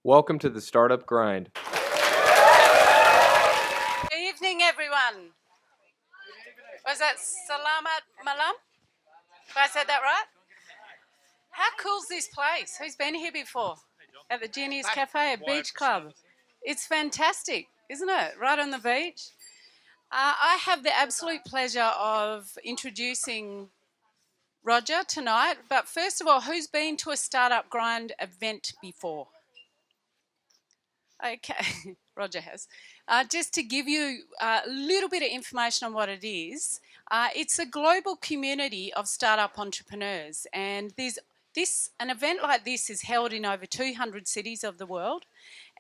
Welcome to the Startup Grind. Good evening, everyone. Was that Salamat Malam? Have I said that right? How cool's this place? Who's been here before? At the Genius Cafe, a beach club. It's fantastic, isn't it? Right on the beach. I have the absolute pleasure of introducing Roger tonight. But first of all, who's been to a Startup Grind event before? Okay, Roger has. Just to give you a little bit of information on what it is, it's a global community of startup entrepreneurs, and an event like this is held in over 200 cities of the world,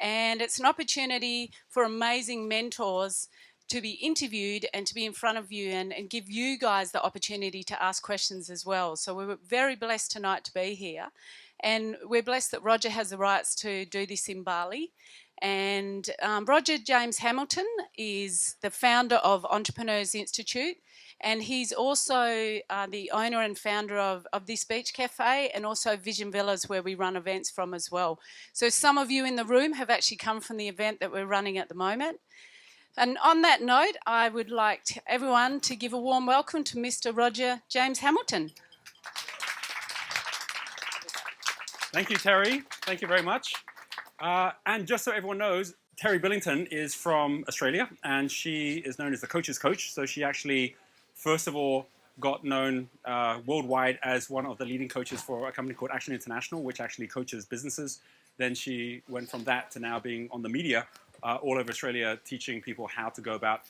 and it's an opportunity for amazing mentors to be interviewed and to be in front of you and give you guys the opportunity to ask questions as well. So we're very blessed tonight to be here, and we're blessed that Roger has the rights to do this in Bali. And Roger James Hamilton is the founder of Entrepreneurs Institute, and he's also the owner and founder of this beach cafe and also Vision Villas, where we run events from as well. So some of you in the room have actually come from the event that we're running at the moment. And on that note, I would like everyone to give a warm welcome to Mr. Roger James Hamilton. Thank you, Terry. Thank you very much. And just so everyone knows, Terry Burlington is from Australia, and she is known as the coach's coach. So she actually, first of all, got known worldwide as one of the leading coaches for a company called Action International, which actually coaches businesses. Then she went from that to now being on the media all over Australia, teaching people how to go about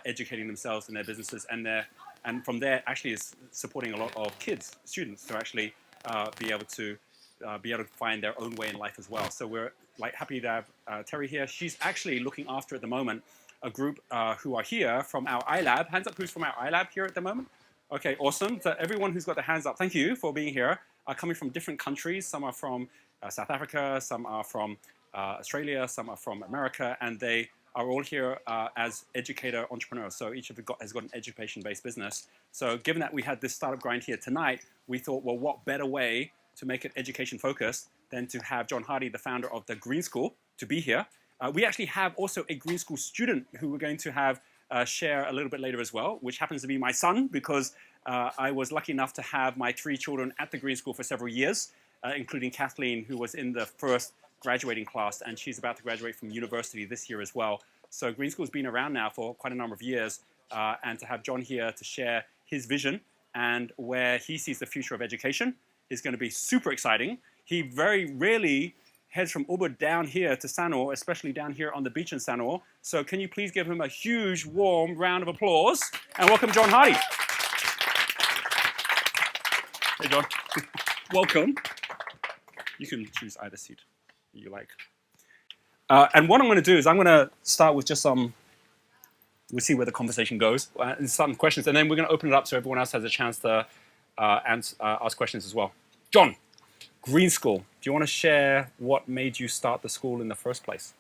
educating themselves in their businesses, and from there actually is supporting a lot of kids, students, to actually be able to find their own way in life as well. So we're happy to have Terry here. She's actually looking after at the moment a group who are here from our iLab. Hands up, who's from our iLab here at the moment? Okay, awesome. So everyone who's got their hands up, thank you for being here. Coming from different countries. Some are from South Africa, some are from Australia, some are from America, and they are all here as educator entrepreneurs. So each of them has got an education-based business. So given that we had this startup grind here tonight, we thought, well, what better way to make it education focused than to have John Hardy, the founder of the Greenschool, to be here. We actually have also a Greenschool student who we're going to have share a little bit later as well, which happens to be my son, because I was lucky enough to have my 3 children at the Greenschool for several years, including Kathleen, who was in the first graduating class, and she's about to graduate from university this year as well. So Greenschool's been around now for quite a number of years, and to have John here to share his vision and where he sees the future of education is going to be super exciting. He very rarely heads from Ubud down here to Sanur, especially down here on the beach in Sanur. So can you please give him a huge, warm round of applause and welcome John Hardy. Hey, John. Welcome. You can choose either seat you like. And what I'm going to do is I'm going to start with just we'll see where the conversation goes, and some questions, and then we're going to open it up so everyone else has a chance to ask questions as well. John, Greenschool, do you want to share what made you start the school in the first place?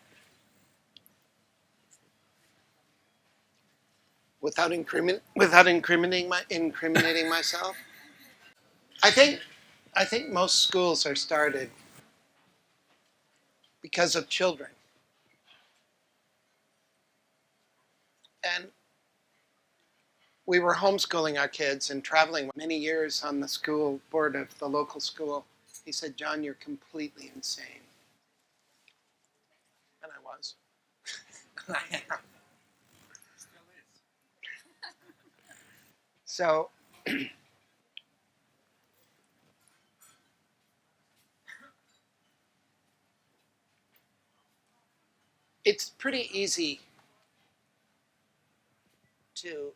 Without incriminating myself, I think most schools are started because of children, and we were homeschooling our kids and traveling many years on the school board of the local school. He said, "John, you're completely insane." And I was. And I am. Still is. So, it's pretty easy to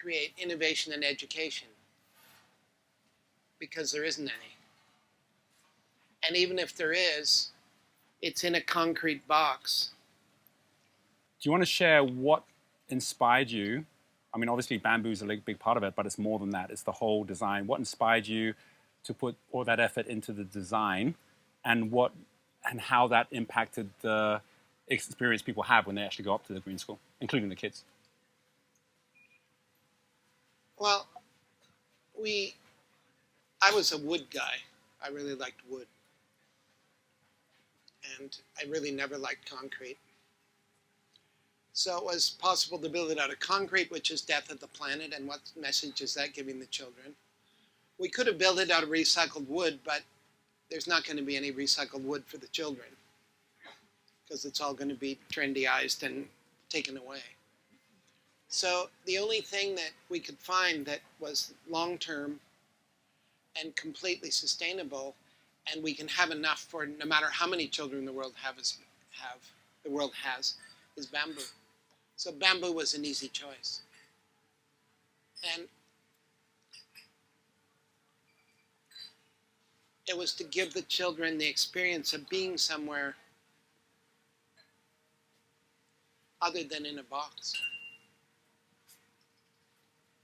create innovation in education because there isn't any. And even if there is, it's in a concrete box. Do you want to share what inspired you? I mean, obviously bamboo is a big part of it, but it's more than that. It's the whole design. What inspired you to put all that effort into the design, and how that impacted the experience people have when they actually go up to the Greenschool, including the kids? Well, I was a wood guy. I really liked wood. and I really never liked concrete. So it was possible to build it out of concrete, which is death of the planet, and what message is that giving the children? We could have built it out of recycled wood, but there's not going to be any recycled wood for the children because it's all going to be trendyized and taken away. So the only thing that we could find that was long-term and completely sustainable, and we can have enough for no matter how many children the world has, is bamboo. So bamboo was an easy choice. And it was to give the children the experience of being somewhere other than in a box.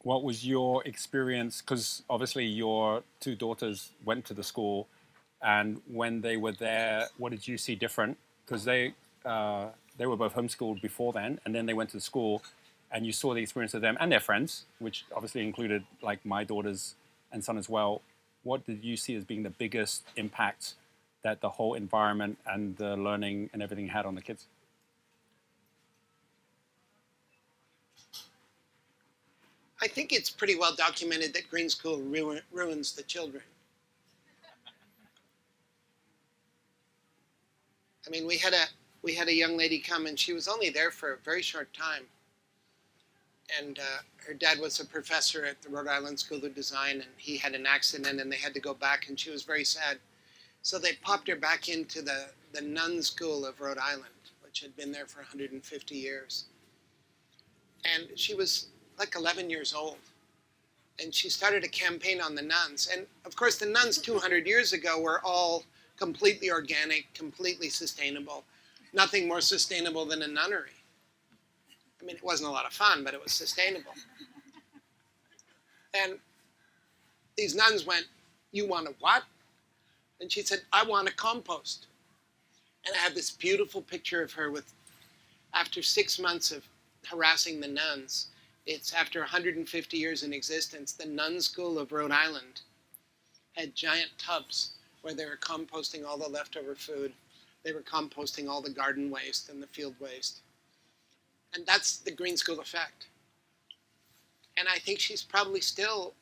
What was your experience? Because obviously your two daughters went to the school, and when they were there, what did you see different? Because they were both homeschooled before then, and then they went to school, and you saw the experience of them and their friends, which obviously included like my daughters and son as well. What did you see as being the biggest impact that the whole environment and the learning and everything had on the kids? I think it's pretty well documented that Greenschool ruins the children. I mean, we had a young lady come, and she was only there for a very short time. And her dad was a professor at the Rhode Island School of Design, and he had an accident, and they had to go back, and she was very sad. So they popped her back into the nun school of Rhode Island, which had been there for 150 years. And she was like 11 years old. And she started a campaign on the nuns. And of course, the nuns 200 years ago were all completely organic, completely sustainable. Nothing more sustainable than a nunnery. I mean, it wasn't a lot of fun, but it was sustainable. And these nuns went, "You want a what?" And she said, "I want a compost." And I have this beautiful picture of her with, after 6 months of harassing the nuns, it's after 150 years in existence, the nun school of Rhode Island had giant tubs where they were composting all the leftover food. They were composting all the garden waste and the field waste. And that's the Green School effect. And I think she's probably still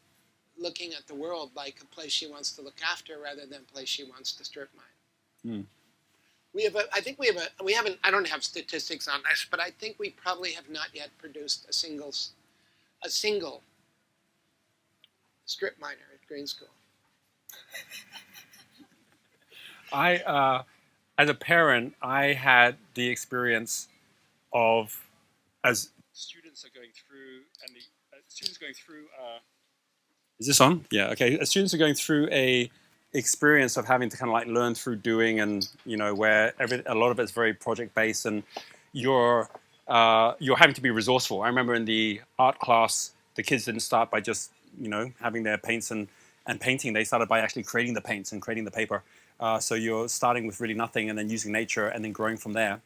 looking at the world like a place she wants to look after rather than a place she wants to strip mine. I don't have statistics on this, but I think we probably have not yet produced a single strip miner at Green School. As a parent, I had the experience of, as students are going through, and the students going through. Is this on? Yeah. Okay. As students are going through a experience of having to kind of like learn through doing, and where a lot of it's very project based, and you're having to be resourceful. I remember in the art class, the kids didn't start by just having their paints and painting. They started by actually creating the paints and creating the paper. So you're starting with really nothing and then using nature and then growing from there.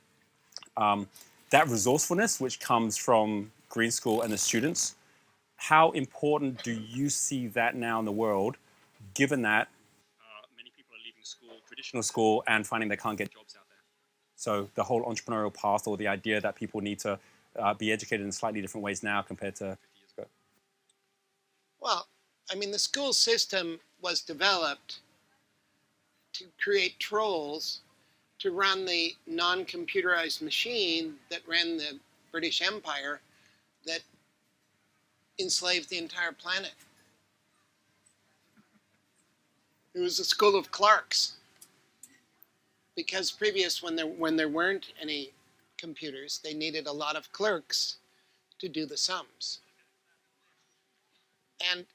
That resourcefulness, which comes from Green School and the students, how important do you see that now in the world, given that many people are leaving school, traditional school, and finding they can't get jobs out there? So the whole entrepreneurial path, or the idea that people need to be educated in slightly different ways now compared to 50 years ago. Well, I mean, the school system was developed to create trolls to run the non-computerized machine that ran the British Empire that enslaved the entire planet. It was a school of clerks. Because previous, when there weren't any computers, they needed a lot of clerks to do the sums. And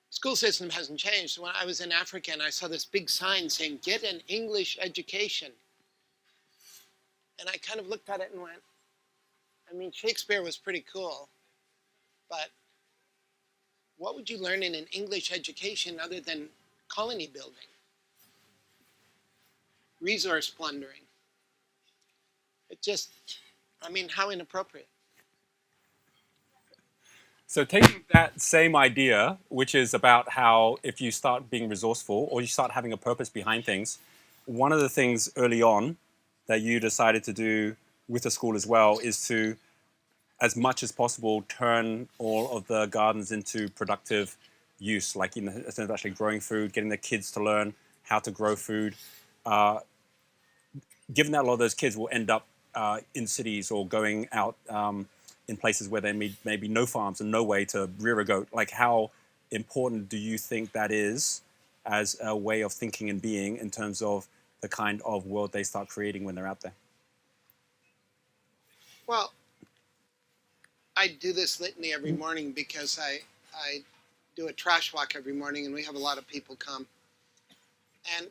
school system hasn't changed. When I was in Africa and I saw this big sign saying, "Get an English education." And I kind of looked at it and went, I mean, Shakespeare was pretty cool, but what would you learn in an English education other than colony building? Resource plundering. It just, I mean, how inappropriate. So taking that same idea, which is about how if you start being resourceful or you start having a purpose behind things, one of the things early on that you decided to do with the school as well is to, as much as possible, turn all of the gardens into productive use, like in the sense of actually growing food, getting the kids to learn how to grow food. Given that a lot of those kids will end up in cities or going out in places where there may be no farms and no way to rear a goat, like how important do you think that is as a way of thinking and being in terms of the kind of world they start creating when they're out there? Well, I do this litany every morning because I do a trash walk every morning, and we have a lot of people come. And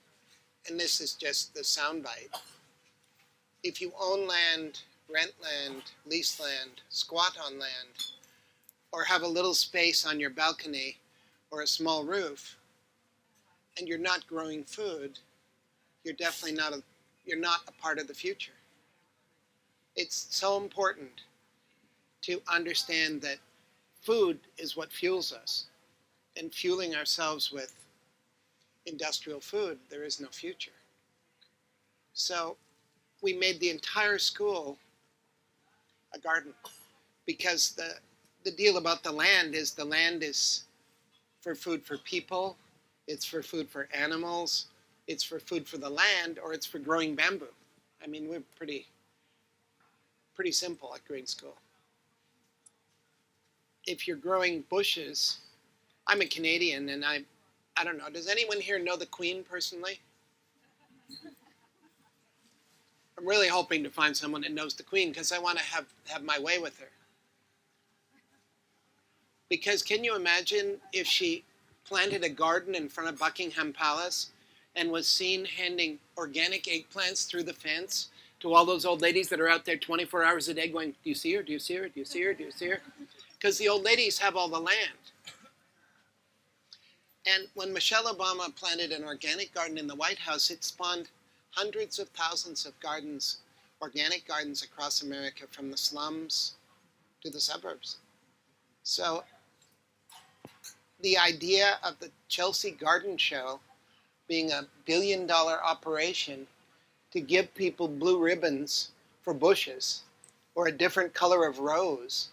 this is just the soundbite. If you own land, rent land, lease land, squat on land, or have a little space on your balcony or a small roof, and you're not growing food, you're definitely you're not a part of the future. It's so important to understand that food is what fuels us, and fueling ourselves with industrial food, there is no future. So we made the entire school a garden, because the deal about the land is for food for people, it's for food for animals, it's for food for the land, or it's for growing bamboo. I mean, we're pretty simple at Greenschool. If you're growing bushes, I'm a Canadian, and I don't know, does anyone here know the Queen personally? I'm really hoping to find someone that knows the Queen, because I want to have my way with her. Because can you imagine if she planted a garden in front of Buckingham Palace and was seen handing organic eggplants through the fence to all those old ladies that are out there 24 hours a day going, do you see her? Do you see her? Do you see her? Do you see her? Because the old ladies have all the land. And when Michelle Obama planted an organic garden in the White House, it spawned hundreds of thousands of gardens, organic gardens across America, from the slums to the suburbs. So the idea of the Chelsea Garden Show being a billion-dollar operation to give people blue ribbons for bushes or a different color of rose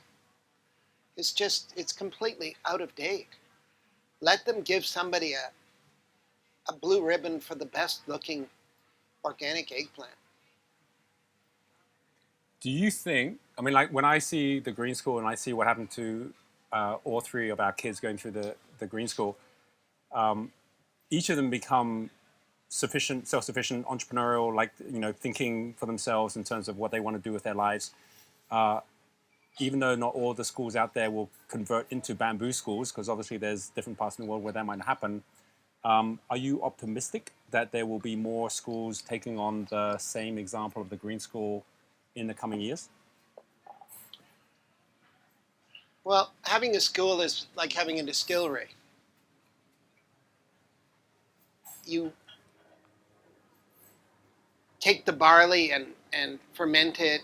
is it's completely out of date. Let them give somebody a blue ribbon for the best looking organic eggplant. Do you think, I mean, like when I see the Green School and I see what happened to all three of our kids going through the Green School, each of them become self-sufficient, entrepreneurial, like, thinking for themselves in terms of what they want to do with their lives. Even though not all the schools out there will convert into bamboo schools, because obviously there's different parts in the world where that might happen. Are you optimistic that there will be more schools taking on the same example of the Green School in the coming years? Well, having a school is like having a distillery. You take the barley and ferment it.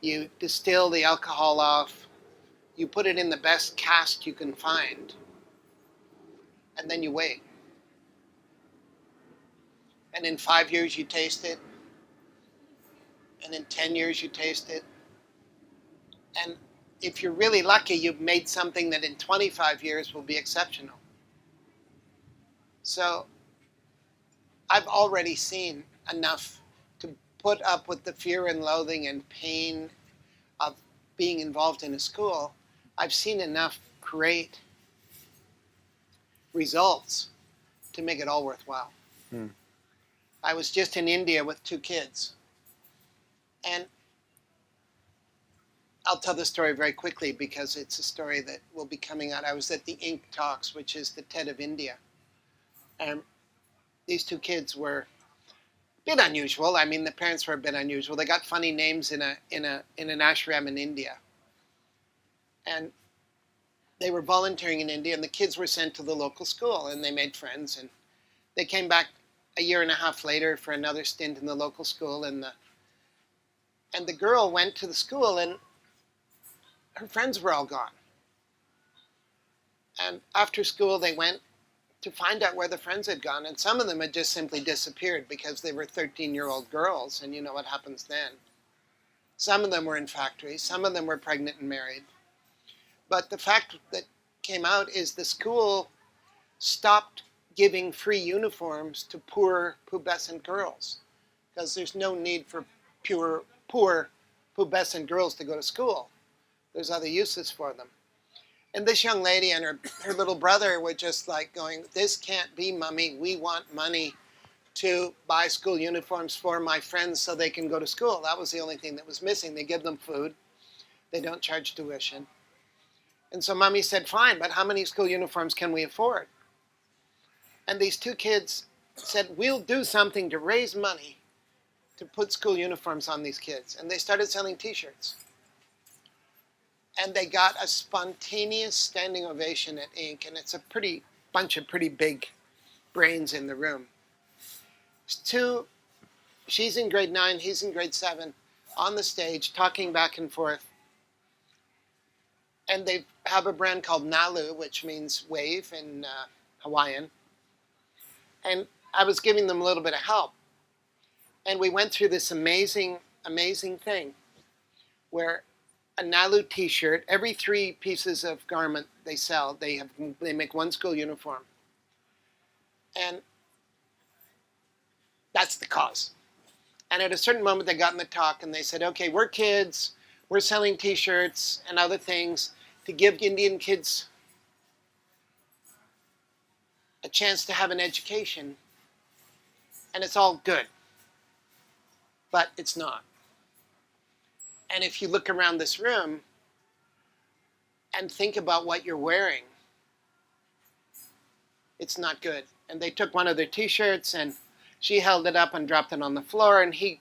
You distill the alcohol off. You put it in the best cask you can find. And then you wait. And in 5 years you taste it. And in 10 years you taste it. And if you're really lucky, you've made something that in 25 years will be exceptional. So I've already seen enough to put up with the fear and loathing and pain of being involved in a school. I've seen enough great results to make it all worthwhile. I was just in India with 2 kids. And I'll tell the story very quickly because it's a story that will be coming out. I was at the Inc. Talks, which is the TED of India. And these 2 kids were a bit unusual. I mean, the parents were a bit unusual. They got funny names in an ashram in India. And they were volunteering in India, and the kids were sent to the local school, and they made friends. And they came back a year and a half later for another stint in the local school. And the girl went to the school, and her friends were all gone. And after school, they went to find out where the friends had gone. And some of them had just simply disappeared because they were 13-year-old girls, and you know what happens then. Some of them were in factories. Some of them were pregnant and married. But the fact that came out is the school stopped giving free uniforms to poor pubescent girls because there's no need for poor pubescent girls to go to school. There's other uses for them. And this young lady and her little brother were just like going, this can't be, Mummy. We want money to buy school uniforms for my friends so they can go to school. That was the only thing that was missing. They give them food. They don't charge tuition. And so Mummy said, fine, but how many school uniforms can we afford? And these two kids said, we'll do something to raise money to put school uniforms on these kids. And they started selling T-shirts. And they got a spontaneous standing ovation at Inc. And it's a bunch of pretty big brains in the room. She's in grade 9, he's in grade 7, on the stage, talking back and forth. And they have a brand called Nalu, which means wave in Hawaiian. And I was giving them a little bit of help. And we went through this amazing, amazing thing where a Nalu T-shirt, every 3 pieces of garment they sell, they make one school uniform. And that's the cause. And at a certain moment, they got in the talk and they said, okay, we're kids, we're selling T-shirts and other things to give Indian kids a chance to have an education. And it's all good. But it's not. And if you look around this room and think about what you're wearing, it's not good. And they took one of their T-shirts and she held it up and dropped it on the floor, and he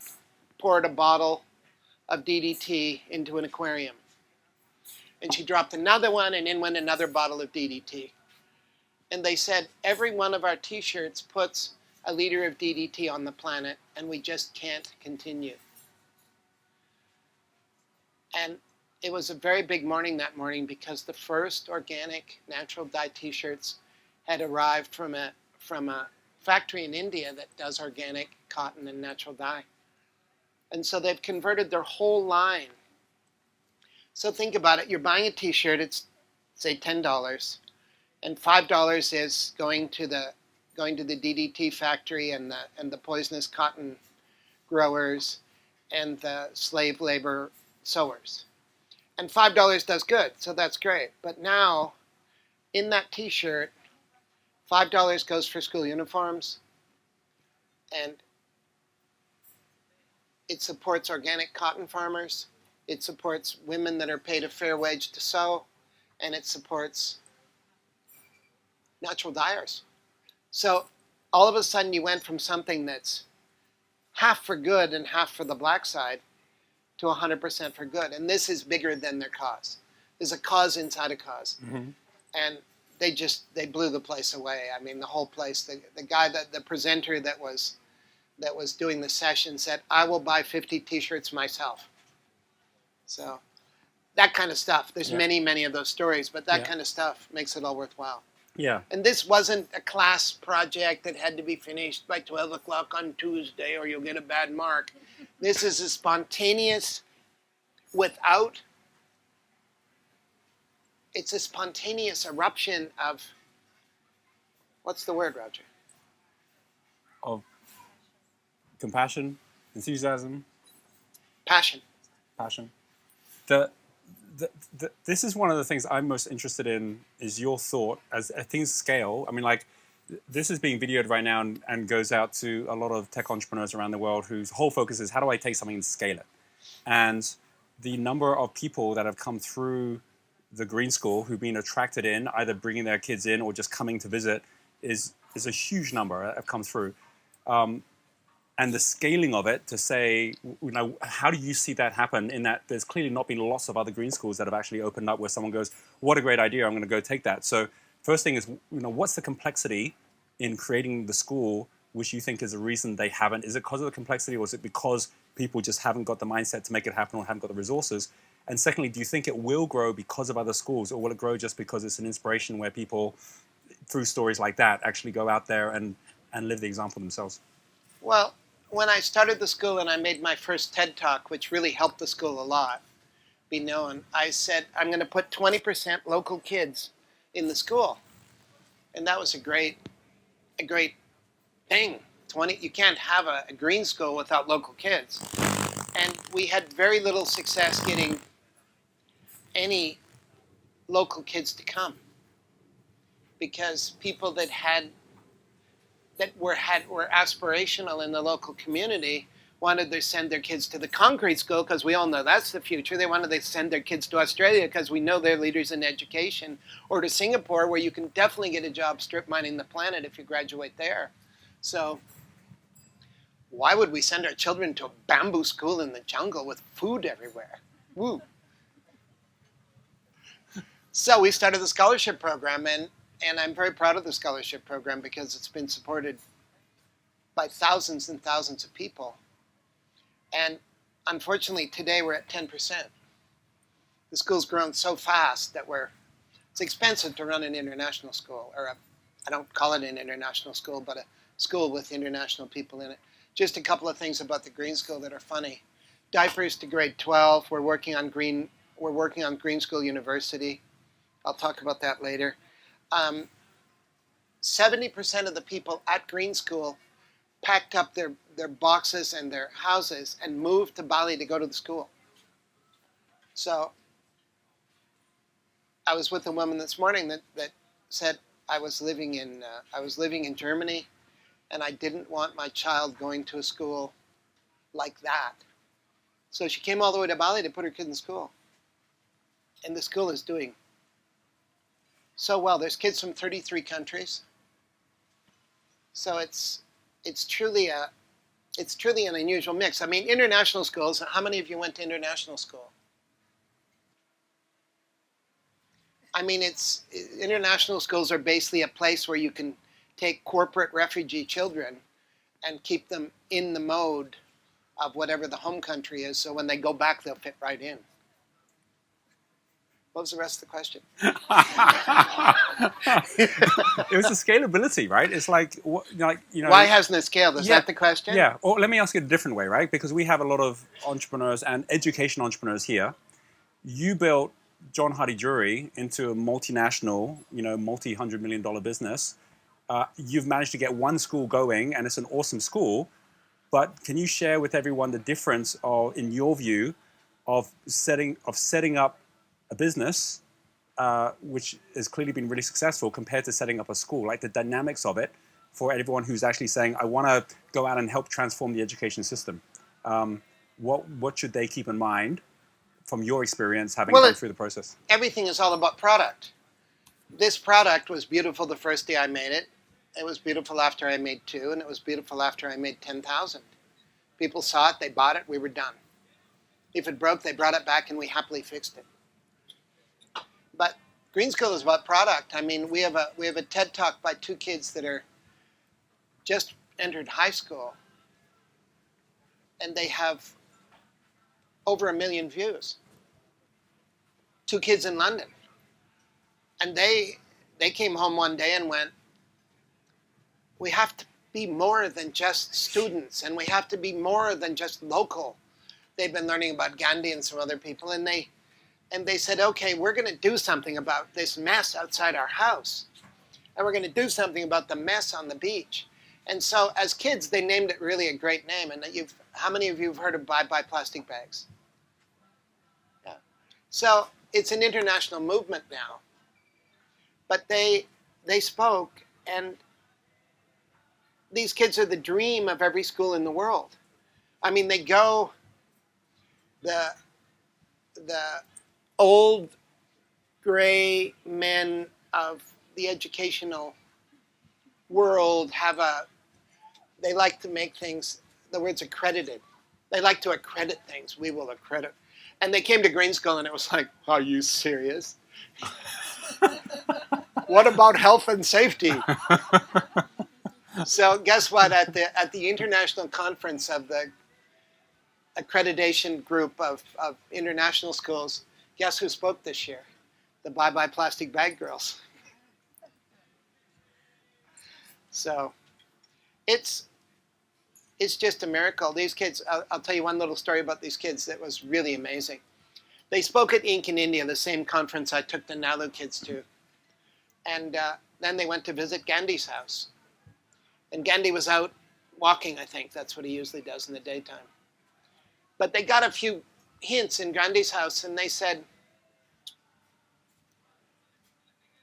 poured a bottle of DDT into an aquarium. And she dropped another one, and in went another bottle of DDT. And they said, every one of our T-shirts puts a liter of DDT on the planet, and we just can't continue. And it was a very big morning that morning because the first organic natural dye T-shirts had arrived from a factory in India that does organic cotton and natural dye. And so they've converted their whole line. So think about it. You're buying a T-shirt, it's say $10, and $5 is going to the DDT factory and the poisonous cotton growers and the slave labor sewers. And $5 does good, so that's great. But now, in that T-shirt, $5 goes for school uniforms, and it supports organic cotton farmers, it supports women that are paid a fair wage to sew, and it supports natural dyers. So all of a sudden you went from something that's half for good and half for the black side to 100% for good. And this is bigger than their cause. There's a cause inside a cause. Mm-hmm. And they blew the place away. I mean, the whole place, the guy, the presenter that was doing the session said, I will buy 50 T-shirts myself. So that kind of stuff. There's many, many of those stories, but that kind of stuff makes it all worthwhile. Yeah. And this wasn't a class project that had to be finished by 12 o'clock on Tuesday or you'll get a bad mark. This is a spontaneous, it's a spontaneous eruption of, what's the word, Roger? Of compassion, enthusiasm. Passion. This is one of the things I'm most interested in is your thought as things scale. I mean, like, this is being videoed right now and goes out to a lot of tech entrepreneurs around the world whose whole focus is how do I take something and scale it? And the number of people that have come through the Green School who've been attracted in, either bringing their kids in or just coming to visit, is a huge number that have come through. And the scaling of it to say, how do you see that happen in that there's clearly not been lots of other green schools that have actually opened up where someone goes, what a great idea, I'm going to go take that. So first thing is, what's the complexity in creating the school, which you think is the reason they haven't? Is it because of the complexity or is it because people just haven't got the mindset to make it happen or haven't got the resources? And secondly, do you think it will grow because of other schools or will it grow just because it's an inspiration where people through stories like that, actually go out there and live the example themselves? Well, when I started the school and I made my first TED Talk, which really helped the school a lot be known, I said, I'm going to put 20% local kids in the school. And that was a great thing. You can't have a green school without local kids. And we had very little success getting any local kids to come, because people that were aspirational in the local community wanted to send their kids to the concrete school, because we all know that's the future. They wanted to send their kids to Australia because we know they're leaders in education, or to Singapore, where you can definitely get a job strip mining the planet if you graduate there. So why would we send our children to a bamboo school in the jungle with food everywhere? Woo. So we started the scholarship program, and I'm very proud of the scholarship program because it's been supported by thousands and thousands of people. And unfortunately, today we're at 10%. The school's grown so fast that it's expensive to run an international school, or I don't call it an international school, but a school with international people in it. Just a couple of things about the Green School that are funny. Diapers to grade 12. We're working on Greenschool University. I'll talk about that later. 70% of the people at Green School packed up their boxes and their houses and moved to Bali to go to the school. So I was with a woman this morning that said, I was living in Germany, and I didn't want my child going to a school like that. So she came all the way to Bali to put her kid in school. And the school is doing so well. There's kids from 33 countries. So it's truly an unusual mix. I mean, international schools, how many of you went to international school? I mean, international schools are basically a place where you can take corporate refugee children and keep them in the mode of whatever the home country is, so when they go back, they'll fit right in. What was the rest of the question? It was the scalability, right? It's like, why hasn't it scaled? Is that the question? Yeah. Or let me ask it a different way, right? Because we have a lot of entrepreneurs and education entrepreneurs here. You built John Hardy Jewelry into a multinational, multi-$100 million business. You've managed to get one school going, and it's an awesome school. But can you share with everyone the difference, in your view, of setting up a business, which has clearly been really successful, compared to setting up a school, like the dynamics of it, for everyone who's actually saying, I want to go out and help transform the education system? What should they keep in mind from your experience having gone through the process? Everything is all about product. This product was beautiful the first day I made it. It was beautiful after I made 2, and it was beautiful after I made 10,000. People saw it, they bought it, we were done. If it broke, they brought it back, and we happily fixed it. But Green School is about product. I mean, we have a TED Talk by 2 kids that are just entered high school, and they have over 1 million views. 2 kids in London. And they came home one day and went, we have to be more than just students, and we have to be more than just local. They've been learning about Gandhi and some other people, and they said, okay, we're going to do something about this mess outside our house. And we're going to do something about the mess on the beach. And so as kids, they named it really a great name. And how many of you have heard of Bye Bye Plastic Bags? Yeah. So it's an international movement now. But they spoke, and these kids are the dream of every school in the world. I mean, they go, the old gray men of the educational world they like to make things, the word's accredited. They like to accredit things. We will accredit. And they came to Green School, and it was like, are you serious? What about health and safety? So guess what? At the international conference of the accreditation group of international schools, guess who spoke this year? The Bye Bye Plastic Bag Girls. So it's just a miracle. These kids, I'll tell you one little story about these kids that was really amazing. They spoke at Inc. in India, the same conference I took the Nalu kids to. And then they went to visit Gandhi's house. And Gandhi was out walking, I think. That's what he usually does in the daytime. But they got a few hints in Gandhi's house, and they said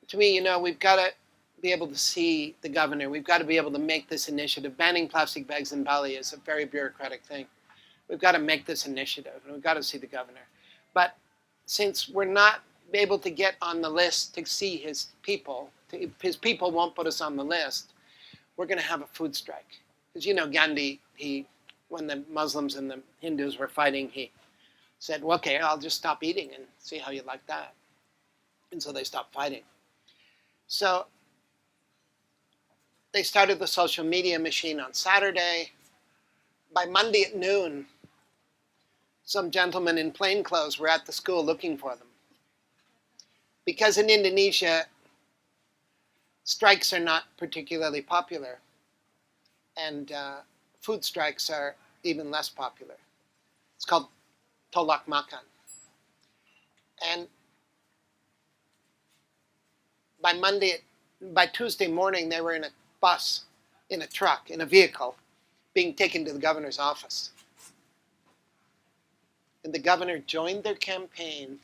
to me, you know, we've got to be able to see the governor. We've got to be able to make this initiative. Banning plastic bags in Bali is a very bureaucratic thing. We've got to make this initiative, and we've got to see the governor. But since we're not able to get on the list to see his people won't put us on the list, we're going to have a food strike. Because, you know, Gandhi, when the Muslims and the Hindus were fighting, he said, well, okay, I'll just stop eating and see how you like that. And so they stopped fighting. So they started the social media machine on Saturday. By Monday at noon, some gentlemen in plain clothes were at the school looking for them. Because in Indonesia, strikes are not particularly popular, and food strikes are even less popular. It's called tolak makan. And by Tuesday morning, they were in a bus, in a truck, in a vehicle, being taken to the governor's office. And the governor joined their campaign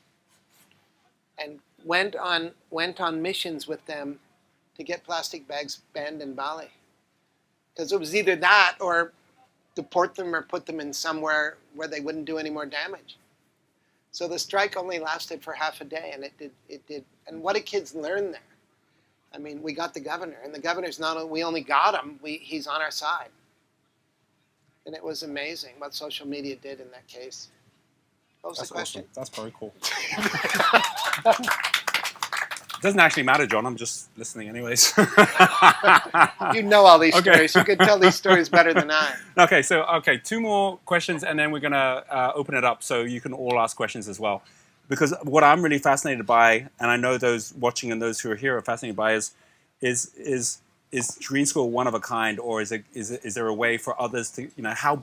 and went on missions with them to get plastic bags banned in Bali. Because it was either that or deport them or put them in somewhere where they wouldn't do any more damage. So the strike only lasted for half a day, and it did. And what did kids learn there? I mean, we got the governor, and the governor's we only got him, he's on our side. And it was amazing what social media did in that case. What was That's the question? awesome. That's very cool. It doesn't actually matter, John. I'm just listening anyways. You know all these stories. You could tell these stories better than I. Okay, two more questions, and then we're going to open it up so you can all ask questions as well. Because what I'm really fascinated by, and I know those watching and those who are here are fascinated by, is Greenschool one of a kind, or is there a way for others to, you know, how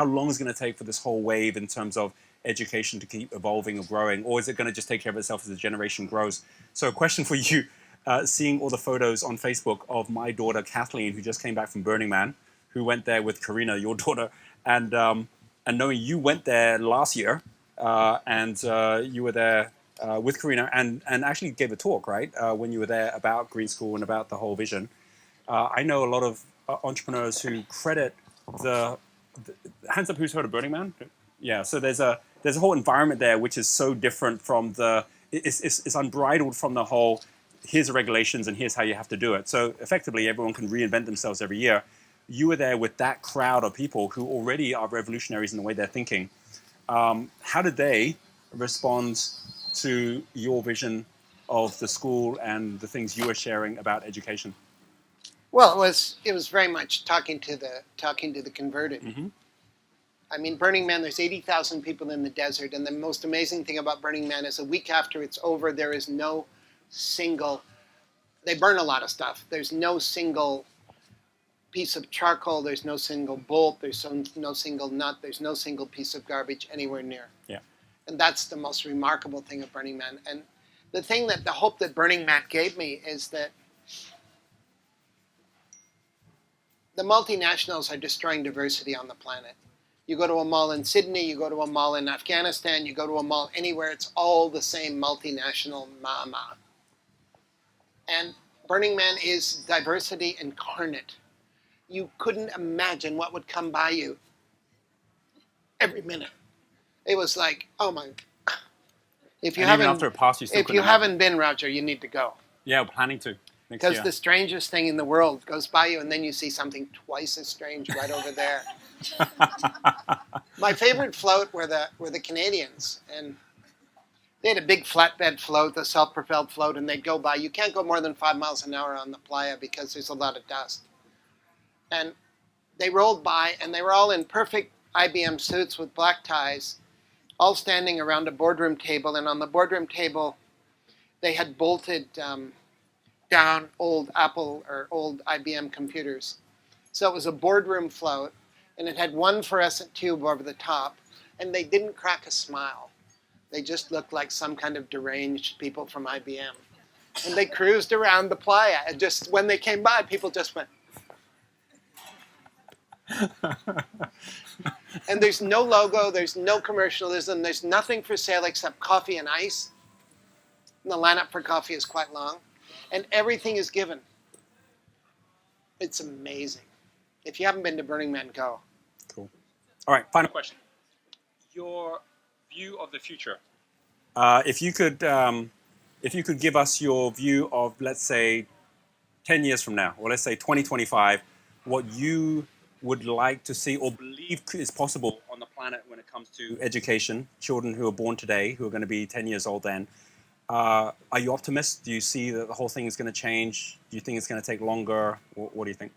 long is it going to take for this whole wave in terms of education to keep evolving or growing, or is it going to just take care of itself as the generation grows? So a question for you, seeing all the photos on Facebook of my daughter Kathleen, who just came back from Burning Man, who went there with Karina, your daughter, and knowing you went there last year, and you were there with Karina and actually gave a talk, right, when you were there about Greenschool and about the whole vision. I know a lot of entrepreneurs who credit the hands up who's heard of Burning Man? Yeah, so there's a whole environment there which is so different from it's unbridled from the whole, here's the regulations and here's how you have to do it. So effectively everyone can reinvent themselves every year. You were there with that crowd of people who already are revolutionaries in the way they're thinking. How did they respond to your vision of the school and the things you were sharing about education? Well, it was very much talking to the converted. Mm-hmm. I mean, Burning Man, there's 80,000 people in the desert, and the most amazing thing about Burning Man is a week after it's over, there is no single, they burn a lot of stuff. There's no single piece of charcoal, there's no single bolt, there's no single nut, there's no single piece of garbage anywhere near. Yeah. And that's the most remarkable thing of Burning Man. And the hope that Burning Man gave me is that the multinationals are destroying diversity on the planet. You go to a mall in Sydney, you go to a mall in Afghanistan, you go to a mall anywhere, it's all the same multinational mama. And Burning Man is diversity incarnate. You couldn't imagine what would come by you every minute. It was like, oh my. If you haven't been, Roger, you need to go. Yeah, we're planning to. Because the strangest thing in the world goes by you, and then you see something twice as strange right over there. My favorite float were the Canadians, and they had a big flatbed float, a self-propelled float, and they'd go by. You can't go more than 5 miles an hour on the playa because there's a lot of dust. And they rolled by, and they were all in perfect IBM suits with black ties, all standing around a boardroom table, and on the boardroom table, they had bolted down old Apple or old IBM computers. So it was a boardroom float, and it had one fluorescent tube over the top, and they didn't crack a smile. They just looked like some kind of deranged people from IBM. And they cruised around the playa, and just when they came by, people just went. And there's no logo, there's no commercialism, there's nothing for sale except coffee and ice. And the lineup for coffee is quite long. And everything is given. It's amazing. If you haven't been to Burning Man, go. Cool. All right, final question. Your view of the future. If you could give us your view of, let's say, 10 years from now, or let's say 2025, what you would like to see or believe is possible on the planet when it comes to education, children who are born today, who are going to be 10 years old then. Are you optimist? Do you see that the whole thing is going to change? Do you think it's going to take longer? What do you think?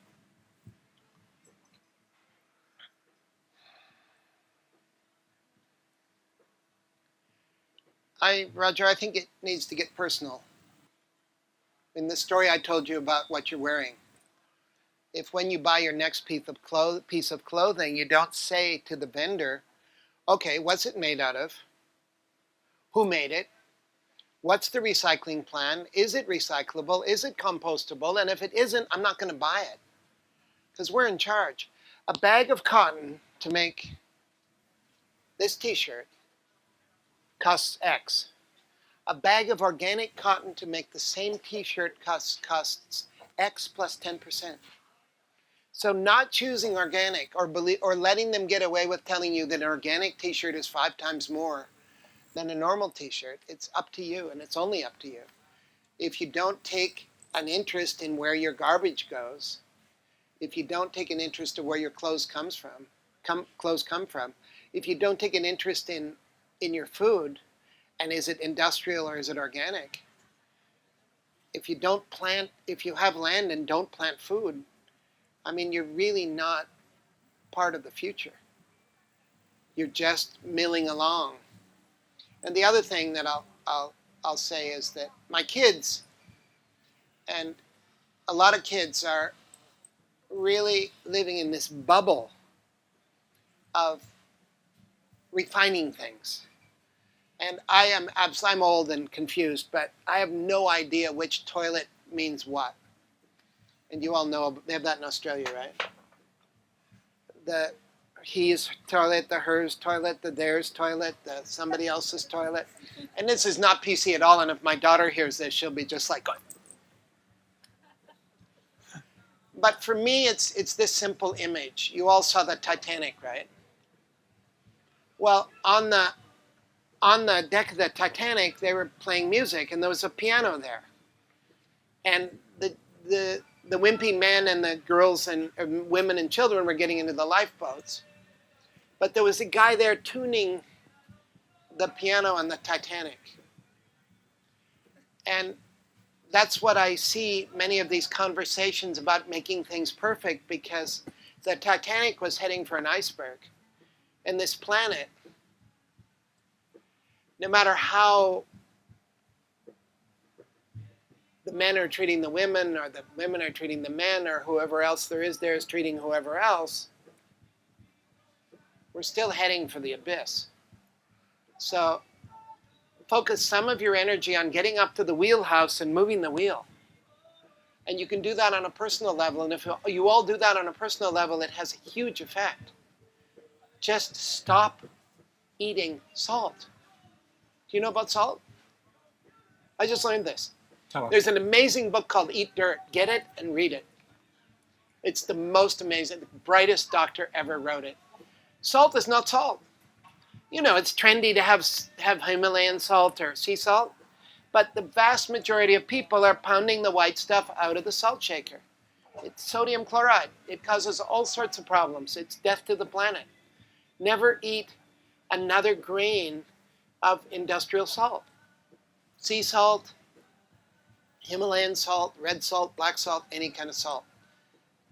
Roger, I think it needs to get personal. In the story I told you about what you're wearing, if when you buy your next piece of clothing, you don't say to the vendor, okay, what's it made out of? Who made it? What's the recycling plan? Is it recyclable? Is it compostable? And if it isn't, I'm not going to buy it because we're in charge. A bag of cotton to make this t-shirt costs X. A bag of organic cotton to make the same t-shirt costs X plus 10%. So not choosing organic or letting them get away with telling you that an organic t-shirt is 5 times more than a normal t-shirt, it's up to you, and it's only up to you. If you don't take an interest in where your garbage goes, if you don't take an interest in where your clothes come from, if you don't take an interest in your food, and is it industrial or is it organic? If you have land and don't plant food, I mean, you're really not part of the future. You're just milling along. And the other thing that I'll say is that my kids, and a lot of kids are really living in this bubble of refining things. And I'm old and confused, but I have no idea which toilet means what. And you all know, they have that in Australia, right? The he's toilet, the hers toilet, the theirs toilet, the somebody else's toilet. And this is not PC at all, and if my daughter hears this, she'll be just like going. But for me, it's this simple image. You all saw the Titanic, right? Well, on the deck of the Titanic, they were playing music, and there was a piano there. And the wimpy men and the girls and women and children were getting into the lifeboats. But there was a guy there tuning the piano on the Titanic. And that's what I see many of these conversations about making things perfect, because the Titanic was heading for an iceberg. And this planet, no matter how the men are treating the women, or the women are treating the men, or whoever else there is treating whoever else, we're still heading for the abyss. So focus some of your energy on getting up to the wheelhouse and moving the wheel. And you can do that on a personal level. And if you all do that on a personal level, it has a huge effect. Just stop eating salt. Do you know about salt? I just learned this. There's an amazing book called Eat Dirt. Get it and read it. It's the most amazing, the brightest doctor ever wrote it. Salt is not salt. You know, it's trendy to have Himalayan salt or sea salt, but the vast majority of people are pounding the white stuff out of the salt shaker. It's sodium chloride. It causes all sorts of problems. It's death to the planet. Never eat another grain of industrial salt. Sea salt, Himalayan salt, red salt, black salt, any kind of salt.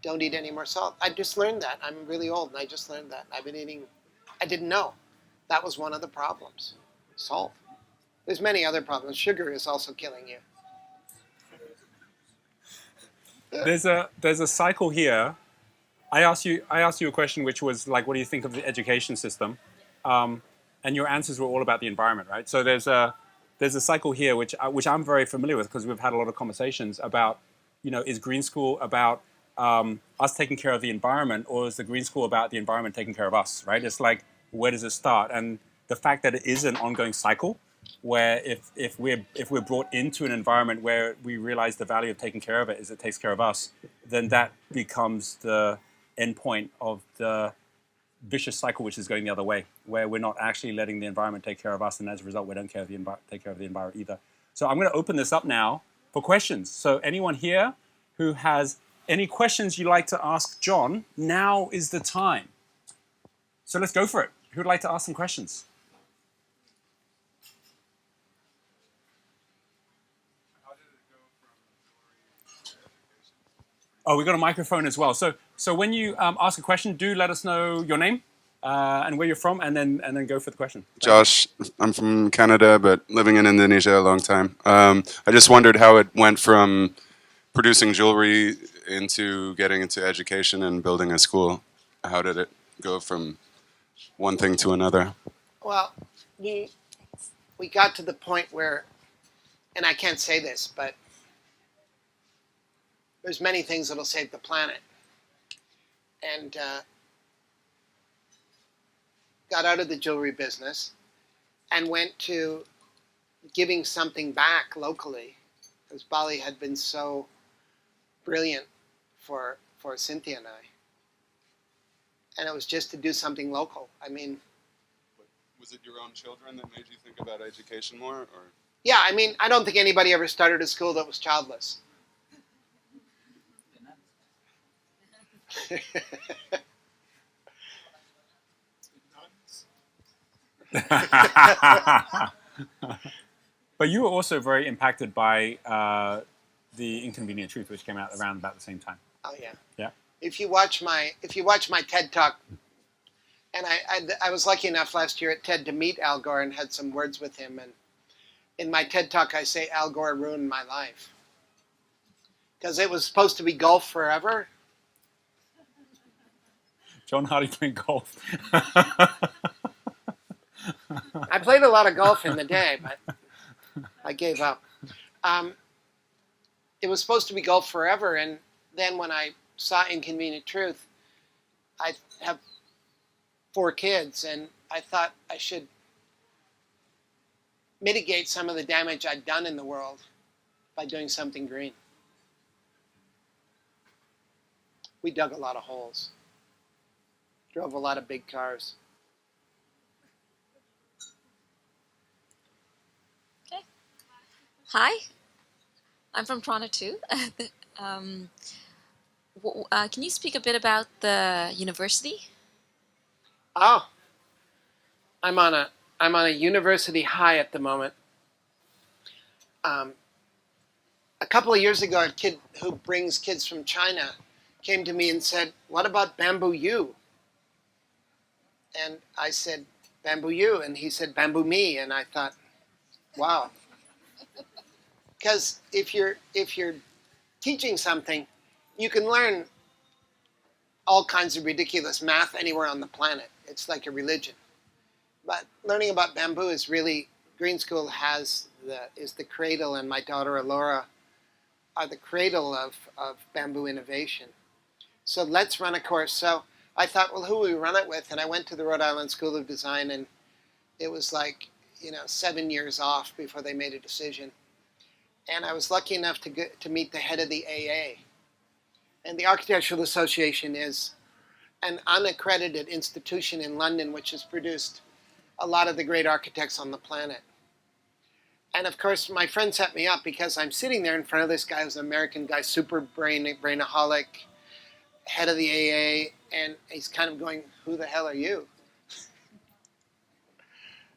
Don't eat any more salt. I just learned that. I'm really old and I just learned that. I've been eating, I didn't know. That was one of the problems. Salt. There's many other problems. Sugar is also killing you. there's a cycle here. I asked you a question which was like, what do you think of the education system? And your answers were all about the environment, right? So there's a cycle here which I'm very familiar with because we've had a lot of conversations about, is green school about us taking care of the environment, or is the green school about the environment taking care of us, right? It's like, where does it start? And the fact that it is an ongoing cycle, where if we're brought into an environment where we realize the value of taking care of it is it takes care of us, then that becomes the end point of the vicious cycle, which is going the other way, where we're not actually letting the environment take care of us, and as a result, we don't take care of the environment either. So I'm going to open this up now for questions. So anyone here who has any questions you'd like to ask John, now is the time. So let's go for it. Who'd like to ask some questions? Oh, we've got a microphone as well. So when you ask a question, do let us know your name and where you're from, and then go for the question. Josh, I'm from Canada, but living in Indonesia a long time. I just wondered how it went from producing jewelry into getting into education and building a school. How did it go from one thing to another? Well, we got to the point where, and I can't say this, but there's many things that'll save the planet. And got out of the jewelry business and went to giving something back locally, because Bali had been so brilliant for Cynthia and I. And it was just to do something local. I mean, was it your own children that made you think about education more? Or? Yeah, I mean, I don't think anybody ever started a school that was childless. But you were also very impacted by the Inconvenient Truth, which came out around about the same time. Oh yeah. Yeah. If you watch my TED Talk, and I was lucky enough last year at TED to meet Al Gore and had some words with him, and in my TED Talk I say Al Gore ruined my life, because it was supposed to be golf forever. John Hardy playing golf. I played a lot of golf in the day, but I gave up. It was supposed to be golf forever, and then when I saw Inconvenient Truth, I have 4 kids, and I thought I should mitigate some of the damage I'd done in the world by doing something green. We dug a lot of holes, drove a lot of big cars. Okay. Hi, I'm from Toronto too. Can you speak a bit about the university? Oh, I'm on a university high at the moment. A couple of years ago, a kid who brings kids from China came to me and said, "What about Bamboo U?" And I said, "Bamboo U," and he said, "Bamboo me," and I thought, wow. Because if you're teaching something, you can learn all kinds of ridiculous math anywhere on the planet. It's like a religion. But learning about bamboo is really, Greenschool is the cradle, and my daughter Alora are the cradle of bamboo innovation. So let's run a course. So I thought, well, who will we run it with? And I went to the Rhode Island School of Design, and it was like, 7 years off before they made a decision. And I was lucky enough to meet the head of the AA. And the Architectural Association is an unaccredited institution in London which has produced a lot of the great architects on the planet. And of course, my friend set me up because I'm sitting there in front of this guy who's an American guy, super brainaholic, head of the AA, and he's kind of going, "Who the hell are you?"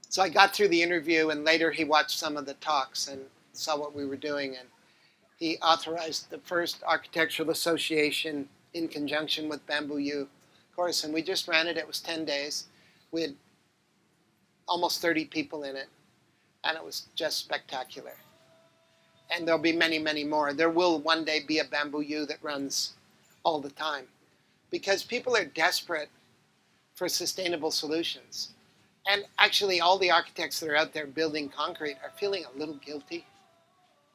So I got through the interview, and later he watched some of the talks and saw what we were doing, and he authorized the first Architectural Association in conjunction with Bamboo U course, and we just ran it. It was 10 days. We had almost 30 people in it, and it was just spectacular. And there'll be many, many more. There will one day be a Bamboo U that runs all the time because people are desperate for sustainable solutions. And actually, all the architects that are out there building concrete are feeling a little guilty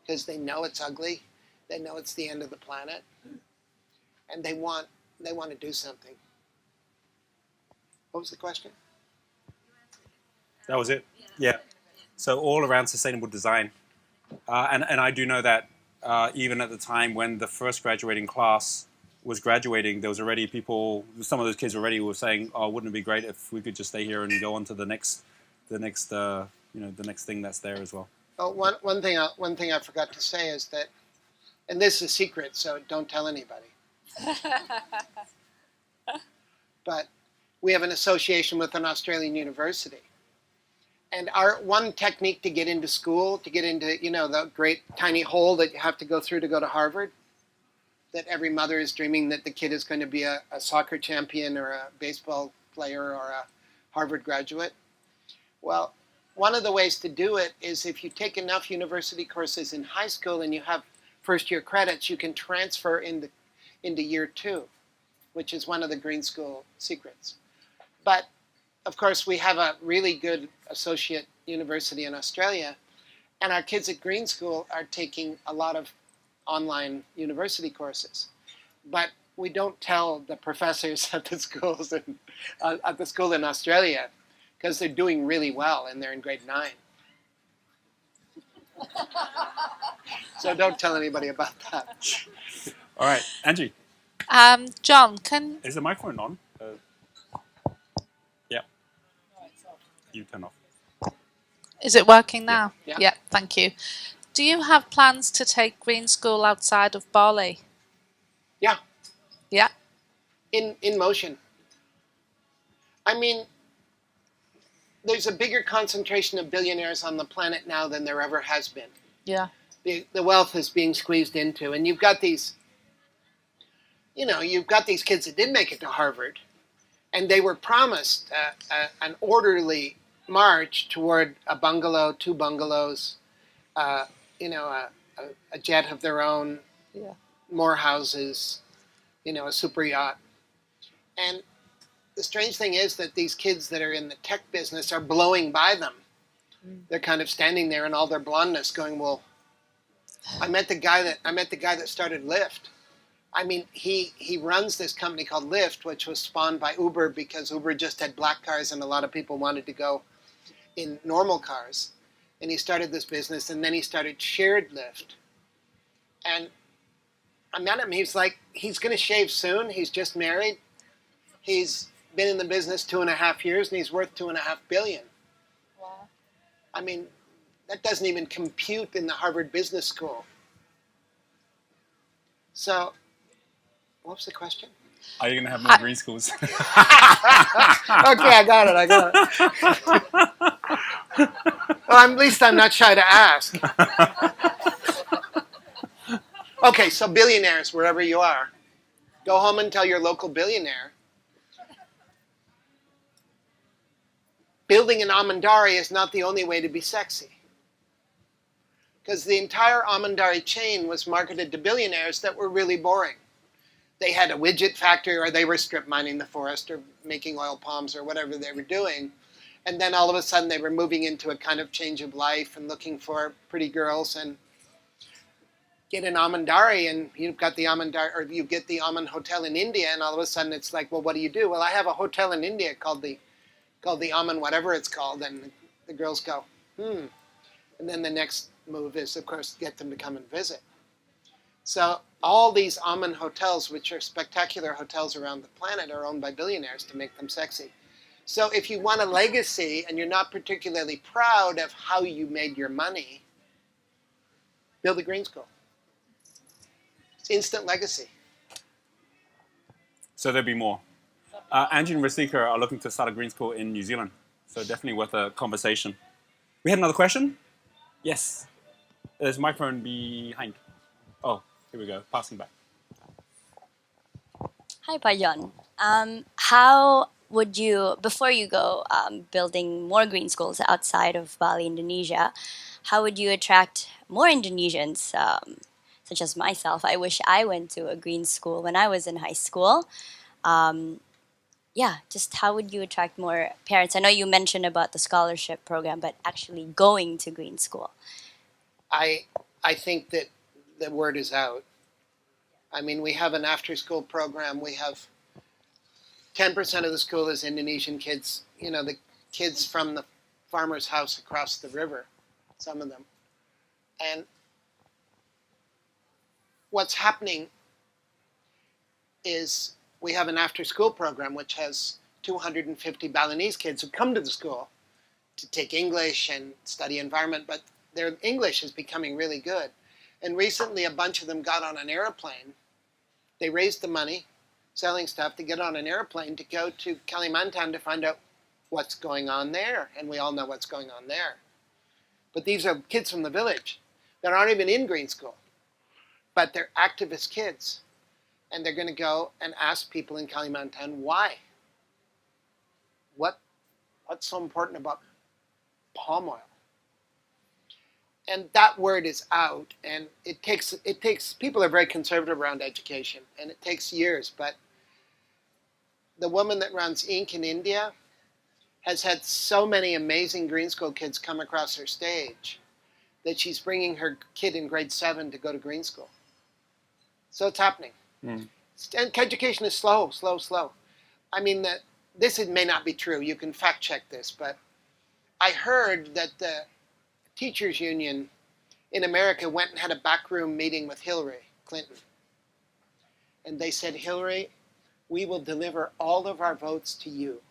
because they know it's ugly. They know it's the end of the planet. And they want to do something. What was the question? That was it. Yeah. So all around sustainable design. And I do know that even at the time when the first graduating class was graduating, there was already people, some of those kids already were saying, oh, wouldn't it be great if we could just stay here and go on to the next thing that's there as well. Oh, one thing I forgot to say is that, and this is a secret, so don't tell anybody. But we have an association with an Australian university. And our one technique to get into school, to get into, the great tiny hole that you have to go through to go to Harvard, that every mother is dreaming that the kid is going to be a soccer champion or a baseball player or a Harvard graduate. Well, one of the ways to do it is if you take enough university courses in high school and you have first year credits, you can transfer into year 2, which is one of the Greenschool secrets. But of course, we have a really good associate university in Australia, and our kids at Greenschool are taking a lot of online university courses. But we don't tell the professors at the schools at the school in Australia because they're doing really well and they're in grade 9. So don't tell anybody about that. All right, Angie. John, Is the microphone on? Yeah. You turn off. is it working now? Yeah. Thank you. Do you have plans to take Greenschool outside of Bali? Yeah. Yeah. In motion. I mean, there's a bigger concentration of billionaires on the planet now than there ever has been. Yeah. The wealth is being squeezed into, and you've got these kids that did make it to Harvard, and they were promised an orderly march toward a bungalow, 2 bungalows, a jet of their own, more houses, a super yacht. And the strange thing is that these kids that are in the tech business are blowing by them. They're kind of standing there in all their blondness going, well, I met the guy that started Lyft. I mean, he runs this company called Lyft, which was spawned by Uber because Uber just had black cars and a lot of people wanted to go in normal cars. And he started this business, and then he started shared Lyft. And I met him. He's like, he's going to shave soon. He's just married. He's been in the business 2.5 years, and he's worth $2.5 billion. Wow. I mean, that doesn't even compute in the Harvard Business School. So, what was the question? Are you going to have more green schools? Okay, I got it. Well, at least I'm not shy to ask. Okay, so billionaires, wherever you are, go home and tell your local billionaire, building an Amandari is not the only way to be sexy. Because the entire Amandari chain was marketed to billionaires that were really boring. They had a widget factory, or they were strip mining the forest, or making oil palms, or whatever they were doing. And then all of a sudden they were moving into a kind of change of life and looking for pretty girls and get an Amandari, and you've got the Amandari, or you get the Aman Hotel in India, and all of a sudden it's like, well, what do you do? Well, I have a hotel in India called the Aman whatever it's called, and the girls go, And then the next move is, of course, get them to come and visit. So all these Aman hotels, which are spectacular hotels around the planet, are owned by billionaires to make them sexy. So if you want a legacy and you're not particularly proud of how you made your money, build a green school. It's instant legacy. So there'll be more. Angie and Rasika are looking to start a green school in New Zealand. So definitely worth a conversation. We had another question? Yes. There's a microphone behind. Oh, here we go. Passing back. Hi, Payon. would you, before you go building more green schools outside of Bali, Indonesia, how would you attract more Indonesians, such as myself? I wish I went to a green school when I was in high school. Um, yeah, just how would you attract more parents? I know you mentioned about the scholarship program, but actually going to green school. I think that the word is out. I mean, we have an after-school program. We have 10% of the school is Indonesian kids. You know, the kids from the farmer's house across the river, some of them. And what's happening is we have an after-school program which has 250 Balinese kids who come to the school to take English and study environment, but their English is becoming really good. And recently a bunch of them got on an airplane. They raised the money, selling stuff, to get on an airplane to go to Kalimantan to find out what's going on there. And we all know what's going on there. But these are kids from the village that aren't even in green school, but they're activist kids. And they're going to go and ask people in Kalimantan why. What's so important about palm oil? And that word is out, and it takes people are very conservative around education, and it takes years. But the woman that runs Inc. in India has had so many amazing green school kids come across her stage that she's bringing her kid in grade 7 to go to green school. So it's happening. And education is slow. I mean, this may not be true. You can fact check this, but I heard that the teachers union in America went and had a backroom meeting with Hillary Clinton. And they said, Hillary, we will deliver all of our votes to you.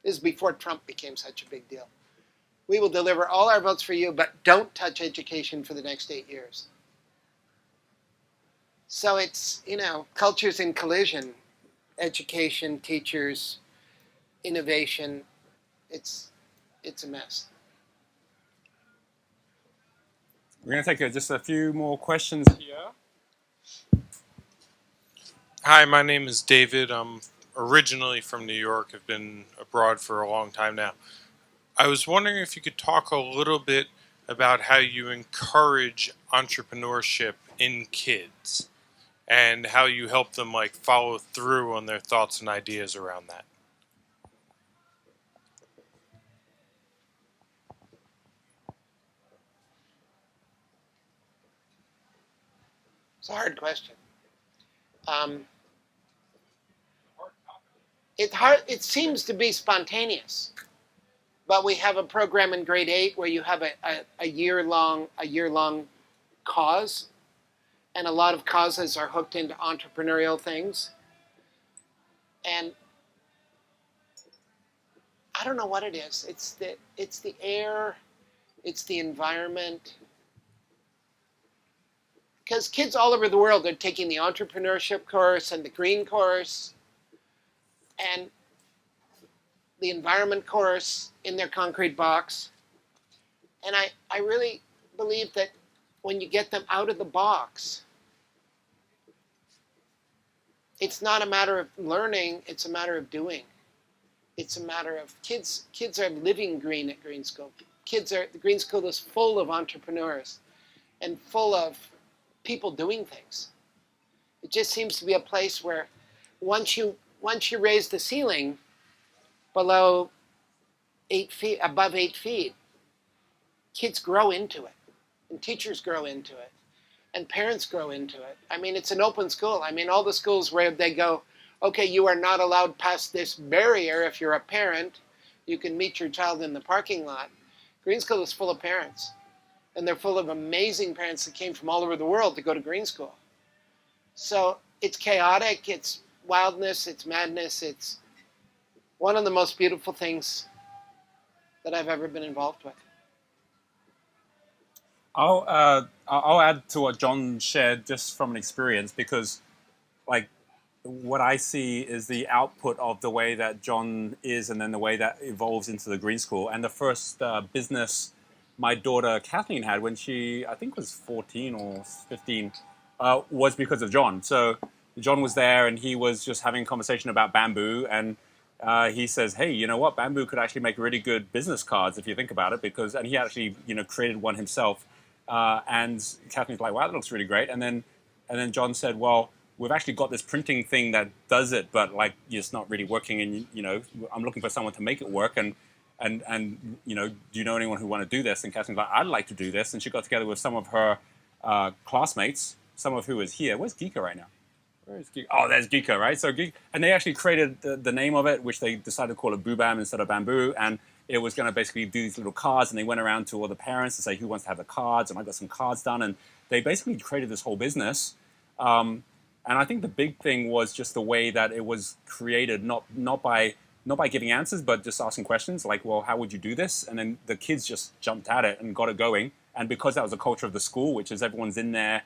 This is before Trump became such a big deal. We will deliver all our votes for you, but don't touch education for the next 8 years. So it's, you know, cultures in collision, education, teachers, innovation, it's a mess. We're going to take just a few more questions here. Hi, my name is David. I'm originally from New York. I've been abroad for a long time now. I was wondering if you could talk a little bit about how you encourage entrepreneurship in kids and how you help them like follow through on their thoughts and ideas around that. It's a hard question. It seems to be spontaneous, but we have a program in grade 8 where you have a year-long cause, and a lot of causes are hooked into entrepreneurial things. And I don't know what it is. It's the air, it's the environment. Because kids all over the world are taking the entrepreneurship course and the green course and the environment course in their concrete box. And I really believe that when you get them out of the box, it's not a matter of learning, it's a matter of doing. It's a matter of kids are living green at Green School. The Green School is full of entrepreneurs and full of people doing things. It just seems to be a place where once you raise the ceiling below 8 feet, above 8 feet, kids grow into it, and teachers grow into it, and parents grow into it. I mean, it's an open school. I mean, all the schools where they go, okay, you are not allowed past this barrier if you're a parent. You can meet your child in the parking lot. Green School is full of parents. And they're full of amazing parents that came from all over the world to go to Green School. So it's chaotic, it's wildness, it's madness. It's one of the most beautiful things that I've ever been involved with. I'll add to what John shared just from an experience, because like what I see is the output of the way that John is and then the way that evolves into the Green School. And the first business my daughter Kathleen had when she, I think was 14 or 15, was because of John. So John was there and he was just having a conversation about bamboo, and he says, hey, you know what? Bamboo could actually make really good business cards if you think about it, and he actually, created one himself. And Kathleen's like, wow, that looks really great. And then John said, well, we've actually got this printing thing that does it, but like it's not really working. And I'm looking for someone to make it work. And do you know anyone who want to do this? And Kathleen's like, I'd like to do this. And she got together with some of her classmates, some of who is here. Where's Geeka right now? Where is Geeka? Oh, there's Geeka, right? So and they actually created the name of it, which they decided to call it Boo Bam instead of Bamboo. And it was going to basically do these little cards, and they went around to all the parents to say who wants to have the cards, and I got some cards done, and they basically created this whole business. And I think the big thing was just the way that it was created, not by giving answers, but just asking questions like, well, how would you do this? And then the kids just jumped at it and got it going. And because that was the culture of the school, which is everyone's in there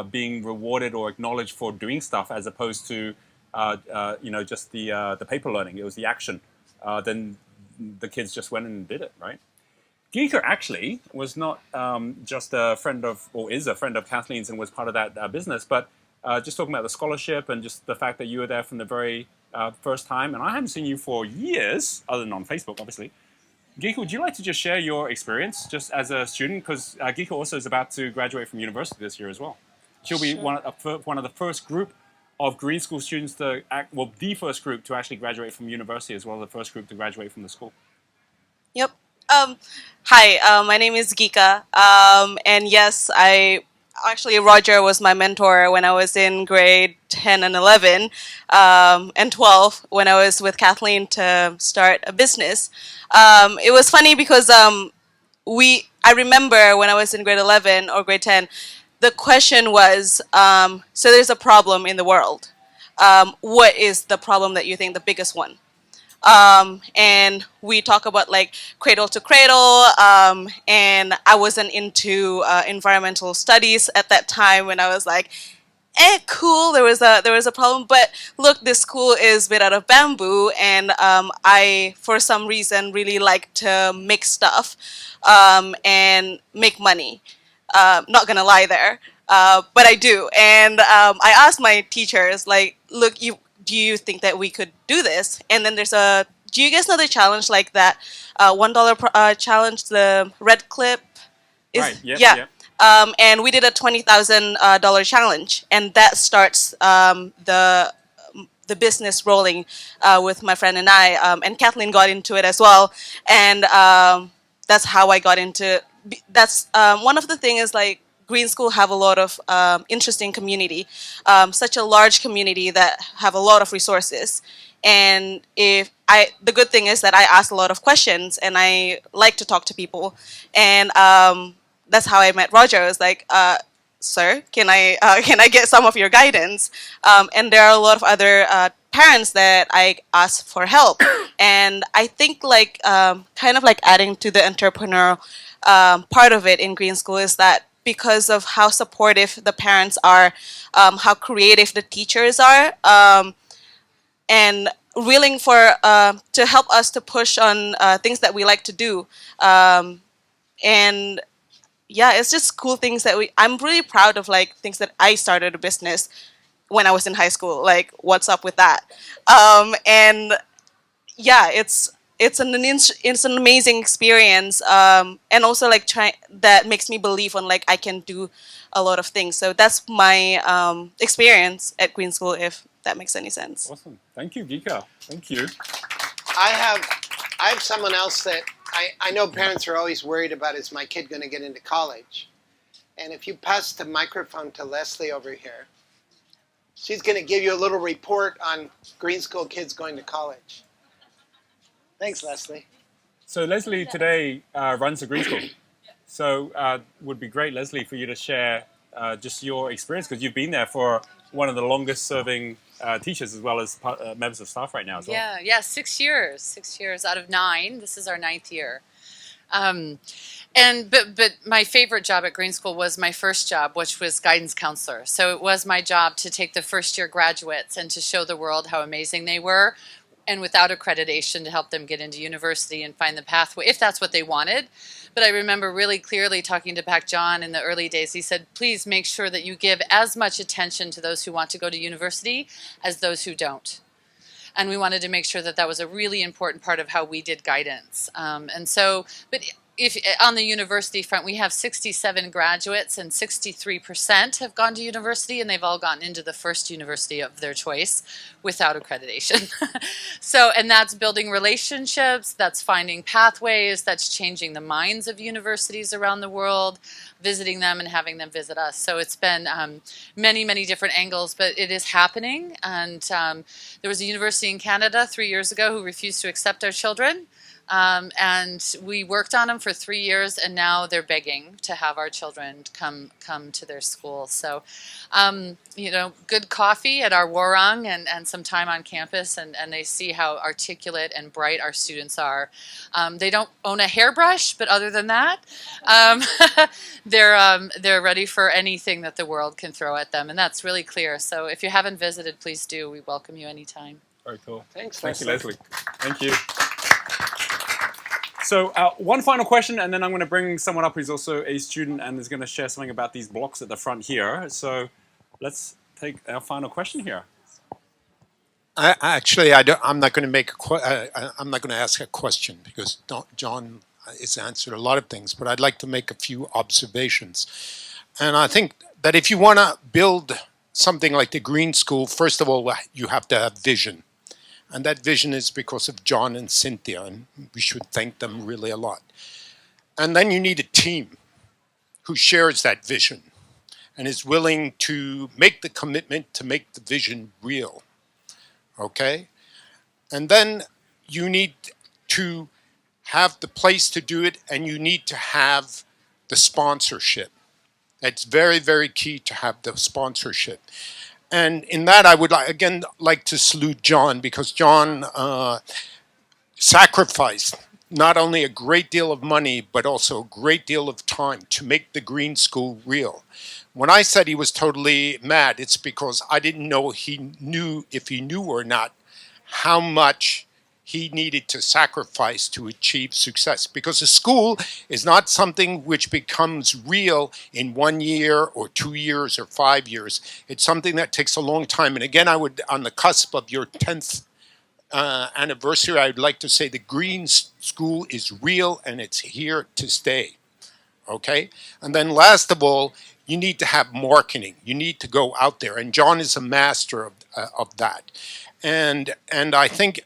being rewarded or acknowledged for doing stuff, as opposed to just the paper learning. It was the action. Then the kids just went and did it, right? Geeka actually was not just a friend of, or is a friend of Kathleen's and was part of that business, but just talking about the scholarship and just the fact that you were there from the very first time. And I haven't seen you for years, other than on Facebook, obviously. Geeka, would you like to just share your experience just as a student? Because Geeka also is about to graduate from university this year as well. She'll be one of the first group of Greenschool students the first group to actually graduate from university, as well as the first group to graduate from the school. Yep. Hi, my name is Geeka. And yes, Roger was my mentor when I was in grade 10 and 11, and 12 when I was with Kathleen to start a business. It was funny because I remember when I was in grade 11 or grade 10, the question was, so there's a problem in the world. What is the problem that you think the biggest one? And we talk about like cradle to cradle, and I wasn't into environmental studies at that time when I was like, cool, there was a problem, but look, this school is made out of bamboo, and I, for some reason, really like to make stuff and make money. Not gonna lie there, but I do. And I asked my teachers, like, look, do you think that we could do this? And then do you guys know the challenge like that? $1 challenge, the red clip? Right, yep, yeah. Yep. And we did a $20,000 challenge, and that starts the business rolling with my friend and I. And Kathleen got into it as well, and that's how I got into. That's one of the things is like Greenschool have a lot of interesting community, such a large community that have a lot of resources. And the good thing is that I ask a lot of questions, and I like to talk to people, and that's how I met Roger. I was like, sir, can I get some of your guidance? And there are a lot of other parents that I ask for help. And I think like kind of like adding to the entrepreneurial part of it in Greenschool is that because of how supportive the parents are, how creative the teachers are, and willing to help us to push on things that we like to do. And yeah, it's just cool things that I'm really proud of, like things that I started a business when I was in high school. Like, what's up with that? And yeah, it's an amazing experience, and also like that makes me believe on like I can do a lot of things. So that's my experience at Greenschool, if that makes any sense. Awesome, thank you, Geeka. Thank you. I have someone else that I know parents are always worried about, is my kid going to get into college? And if you pass the microphone to Leslie over here, she's going to give you a little report on Greenschool kids going to college. Thanks, Leslie. So Leslie today runs a Greenschool. So would be great, Leslie, for you to share just your experience, because you've been there for one of the longest serving teachers, as well as members of staff right now as well. Yeah, 6 years. 6 years out of 9. This is our 9th year. But my favorite job at Greenschool was my first job, which was guidance counselor. So it was my job to take the first year graduates and to show the world how amazing they were, and without accreditation to help them get into university and find the pathway, if that's what they wanted. But I remember really clearly talking to Pak John in the early days. He said, please make sure that you give as much attention to those who want to go to university as those who don't. And we wanted to make sure that that was a really important part of how we did guidance. But if on the university front, we have 67 graduates and 63% have gone to university, and they've all gotten into the first university of their choice without accreditation. And that's building relationships, that's finding pathways, that's changing the minds of universities around the world, visiting them and having them visit us. So it's been many, many different angles, but it is happening. And there was a university in Canada 3 years ago who refused to accept our children. And we worked on them for 3 years, and now they're begging to have our children come to their school. So, good coffee at our warung and some time on campus, and they see how articulate and bright our students are. They don't own a hairbrush, but other than that, they're ready for anything that the world can throw at them, and that's really clear. So if you haven't visited, please do. We welcome you anytime. Very cool. Thanks, Thank you, Leslie. Leslie. Thank you. So one final question, and then I'm going to bring someone up who's also a student and is going to share something about these blocks at the front here. So let's take our final question here. I'm not going to make I'm not going to ask a question because John has answered a lot of things, but I'd like to make a few observations. And I think that if you want to build something like the Green School, first of all, you have to have vision. And that vision is because of John and Cynthia, and we should thank them really a lot. And then you need a team who shares that vision and is willing to make the commitment to make the vision real, okay? And then you need to have the place to do it, and you need to have the sponsorship. It's very, very key to have the sponsorship. And in that, I would again like to salute John, because John sacrificed not only a great deal of money, but also a great deal of time to make the Green School real. When I said he was totally mad, it's because I didn't know if he knew or not how much he needed to sacrifice to achieve success. Because a school is not something which becomes real in 1 year or 2 years or 5 years. It's something that takes a long time. And again, on the cusp of your 10th anniversary, I would like to say the Green School is real and it's here to stay. Okay? And then last of all, you need to have marketing. You need to go out there. And John is a master of that. And I think,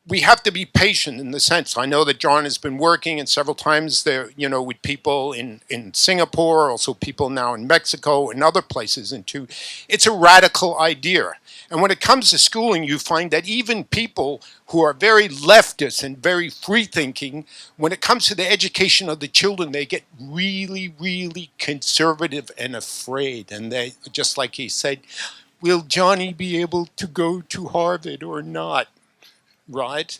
we have to be patient in the sense. I know that John has been working and several times there, with people in Singapore, also people now in Mexico and other places. And it's a radical idea. And when it comes to schooling, you find that even people who are very leftist and very free-thinking, when it comes to the education of the children, they get really, really conservative and afraid. And they, just like he said, will Johnny be able to go to Harvard or not? Right?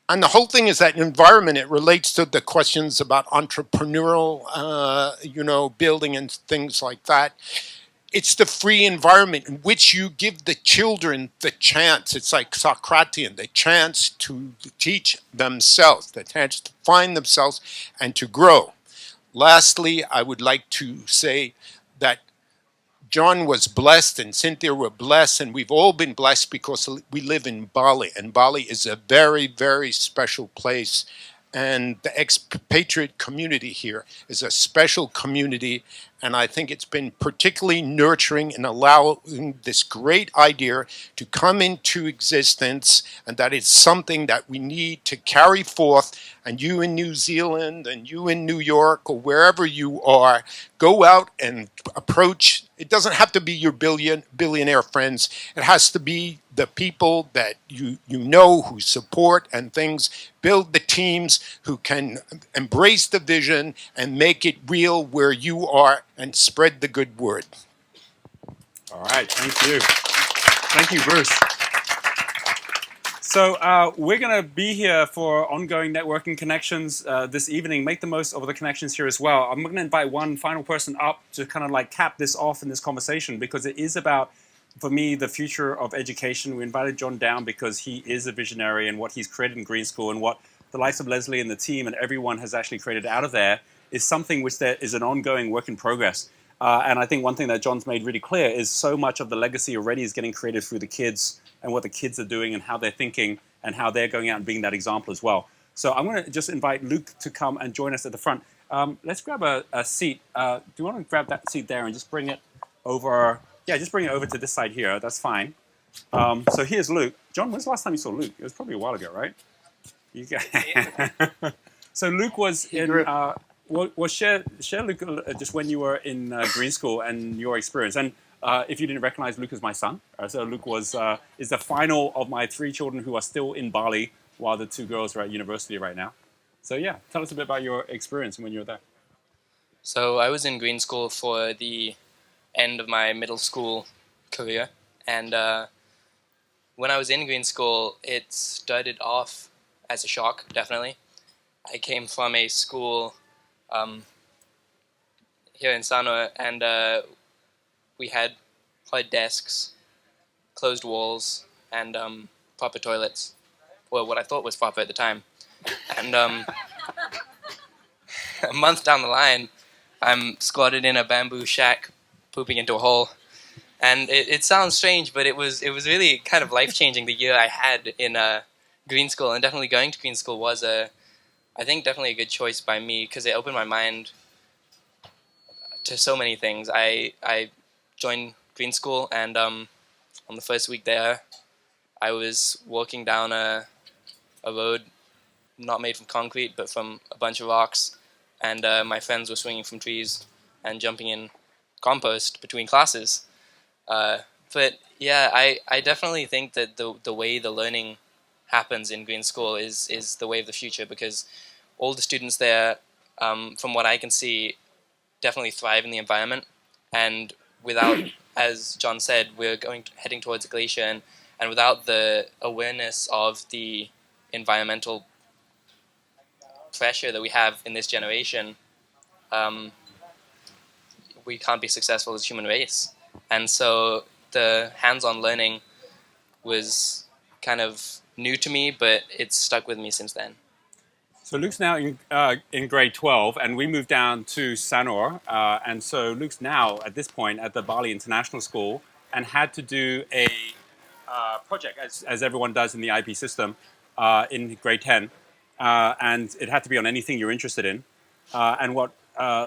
And the whole thing is that environment, it relates to the questions about entrepreneurial, building and things like that. It's the free environment in which you give the children the chance. It's like Socratean, the chance to teach themselves, the chance to find themselves and to grow. Lastly, I would like to say that John was blessed and Cynthia were blessed, and we've all been blessed because we live in Bali, and Bali is a very, very special place. And the expatriate community here is a special community, and I think it's been particularly nurturing in allowing this great idea to come into existence, and that it's something that we need to carry forth. And you in New Zealand and you in New York or wherever you are, go out and approach. It doesn't have to be your billionaire friends. It has to be the people that you know who support and things. Build the teams who can embrace the vision and make it real where you are and spread the good word. All right, thank you. Thank you, Bruce. So we're going to be here for ongoing networking connections this evening. Make the most of the connections here as well. I'm going to invite one final person up to kind of like cap this off in this conversation, because it is about, for me, the future of education. We invited John down because he is a visionary, and what he's created in Green School and what the likes of Leslie and the team and everyone has actually created out of there is something which there is an ongoing work in progress. And I think one thing that John's made really clear is so much of the legacy already is getting created through the kids and what the kids are doing and how they're thinking and how they're going out and being that example as well. So I'm going to just invite Luke to come and join us at the front. Let's grab a seat. Do you want to grab that seat there and just bring it over? Yeah, just bring it over to this side here. That's fine. So here's Luke. John, when's the last time you saw Luke? It was probably a while ago, right? You So Luke was in. Well, share Luke just when you were in green school and your experience. And if you didn't recognize, Luke is my son. So Luke is the final of my 3 children who are still in Bali, while the 2 girls are at university right now. So yeah, tell us a bit about your experience when you were there. So I was in green school for the end of my middle school career, and when I was in green school, it started off as a shock, definitely. I came from a school here in Sanur, and we had hard desks, closed walls, and proper toilets, or what I thought was proper at the time. And a month down the line, I'm squatted in a bamboo shack, pooping into a hole. And it sounds strange, but it was really kind of life-changing the year I had in green school. And definitely going to green school was I think definitely a good choice by me, because it opened my mind to so many things. I joined green school, and on the first week there, I was walking down a road not made from concrete, but from a bunch of rocks, and my friends were swinging from trees and jumping in compost between classes. But yeah, I definitely think that the way the learning happens in green school is the way of the future, because all the students there, from what I can see, definitely thrive in the environment, and without, as John said, we're heading towards a glacier, and without the awareness of the environmental pressure that we have in this generation, we can't be successful as a human race. And so the hands-on learning was kind of new to me, but it's stuck with me since then. So Luke's now in grade 12, and we moved down to Sanur, and so Luke's now at this point at the Bali International School, and had to do a project, as everyone does in the IB system, in grade 10, and it had to be on anything you're interested in. And what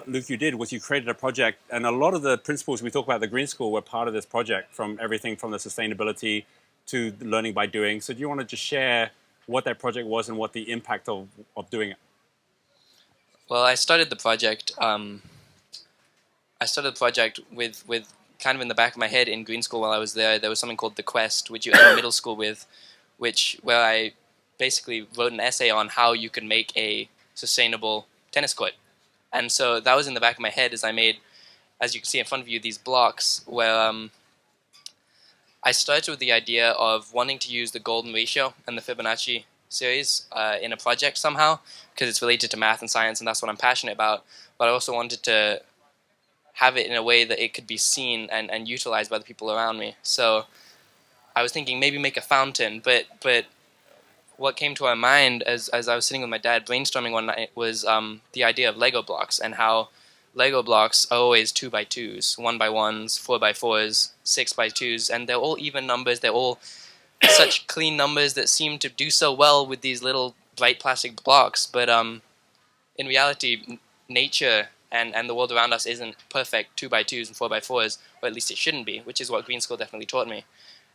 Luke, you did was you created a project, and a lot of the principles we talk about at the Green School were part of this project, from everything from the sustainability to the learning by doing. So do you want to just share what that project was and what the impact of doing it? Well, I started the project. With kind of in the back of my head in green school while I was there. There was something called the Quest, which you enter middle school with, where I basically wrote an essay on how you could make a sustainable tennis court. And so that was in the back of my head as I made, as you can see in front of you, these blocks where I started with the idea of wanting to use the golden ratio and the Fibonacci series in a project somehow, because it's related to math and science, and that's what I'm passionate about. But I also wanted to have it in a way that it could be seen and utilized by the people around me. So I was thinking maybe make a fountain, but what came to our mind as I was sitting with my dad brainstorming one night was the idea of Lego blocks, and how Lego blocks are always 2x2s, 1x1s, 4x4s, 6x2s, and they're all even numbers. They're all such clean numbers that seem to do so well with these little bright plastic blocks. But in reality, nature and the world around us isn't perfect 2x2s and 4x4s, or at least it shouldn't be, which is what green school definitely taught me.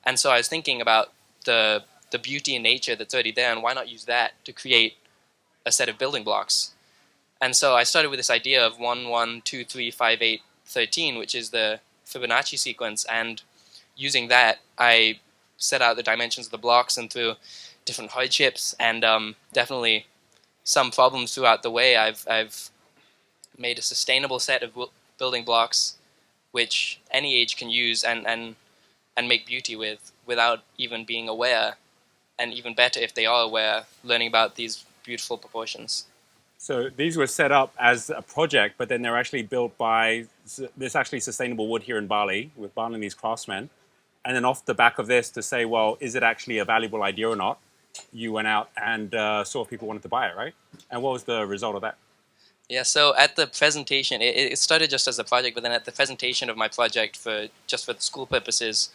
And so I was thinking about the beauty in nature that's already there, and why not use that to create a set of building blocks. And so I started with this idea of 1, 1, 2, 3, 5, 8, 13, which is the Fibonacci sequence, and using that, I set out the dimensions of the blocks, and through different hardships and definitely some problems throughout the way, I've made a sustainable set of building blocks which any age can use and make beauty with, without even being aware, and even better if they are aware, learning about these beautiful proportions. So these were set up as a project, but then they're actually built by this actually sustainable wood here in Bali, with Balinese craftsmen. And then off the back of this, to say, well, is it actually a valuable idea or not? You went out and saw if people wanted to buy it, right? And what was the result of that? Yeah, so at the presentation, it started just as a project, but then at the presentation of my project for the school purposes,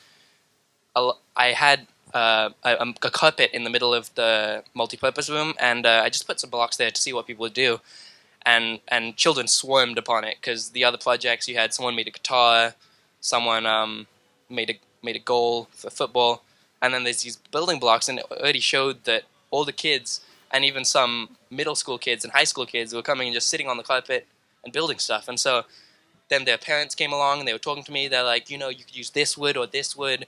I had a carpet in the middle of the multi-purpose room, and I just put some blocks there to see what people would do. And children swarmed upon it, because the other projects you had, someone made a guitar, someone made a goal for football, and then there's these building blocks, and it already showed that all the kids, and even some middle school kids and high school kids, were coming and just sitting on the carpet and building stuff. And so then their parents came along and they were talking to me. They're like, you could use this wood or this wood.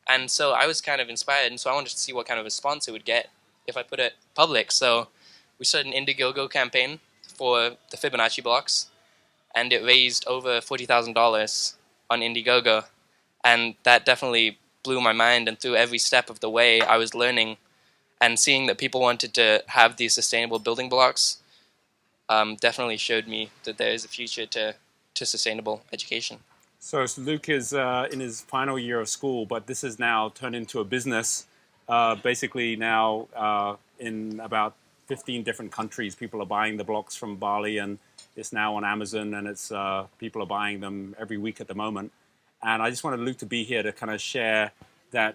And so I was kind of inspired, and so I wanted to see what kind of response it would get if I put it public. So we started an Indiegogo campaign for the Fibonacci blocks, and it raised over $40,000 on Indiegogo, and that definitely blew my mind. And through every step of the way, I was learning and seeing that people wanted to have these sustainable building blocks. Definitely showed me that there is a future to sustainable education. So Luke is in his final year of school, but this has now turned into a business. Basically now in about 15 different countries, people are buying the blocks from Bali, and it's now on Amazon, and it's people are buying them every week at the moment. And I just wanted Luke to be here to kind of share that,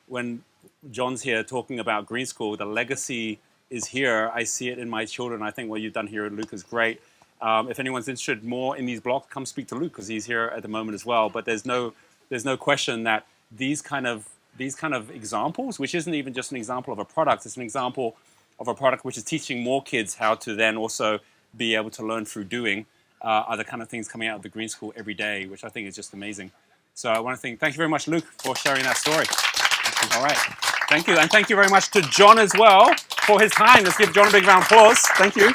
when John's here talking about Greenschool, the legacy is here. I see it in my children. I think what you've done here, Luke, is great. If anyone's interested more in these blocks, come speak to Luke, because he's here at the moment as well. But there's no question that these kind of examples, which isn't even just an example of a product, it's an example of a product which is teaching more kids how to then also be able to learn through doing, are the kind of things coming out of the Greenschool every day, which I think is just amazing. So I want to thank you very much, Luke, for sharing that story. All right. Thank you. And thank you very much to John as well for his time. Let's give John a big round of applause. Thank you.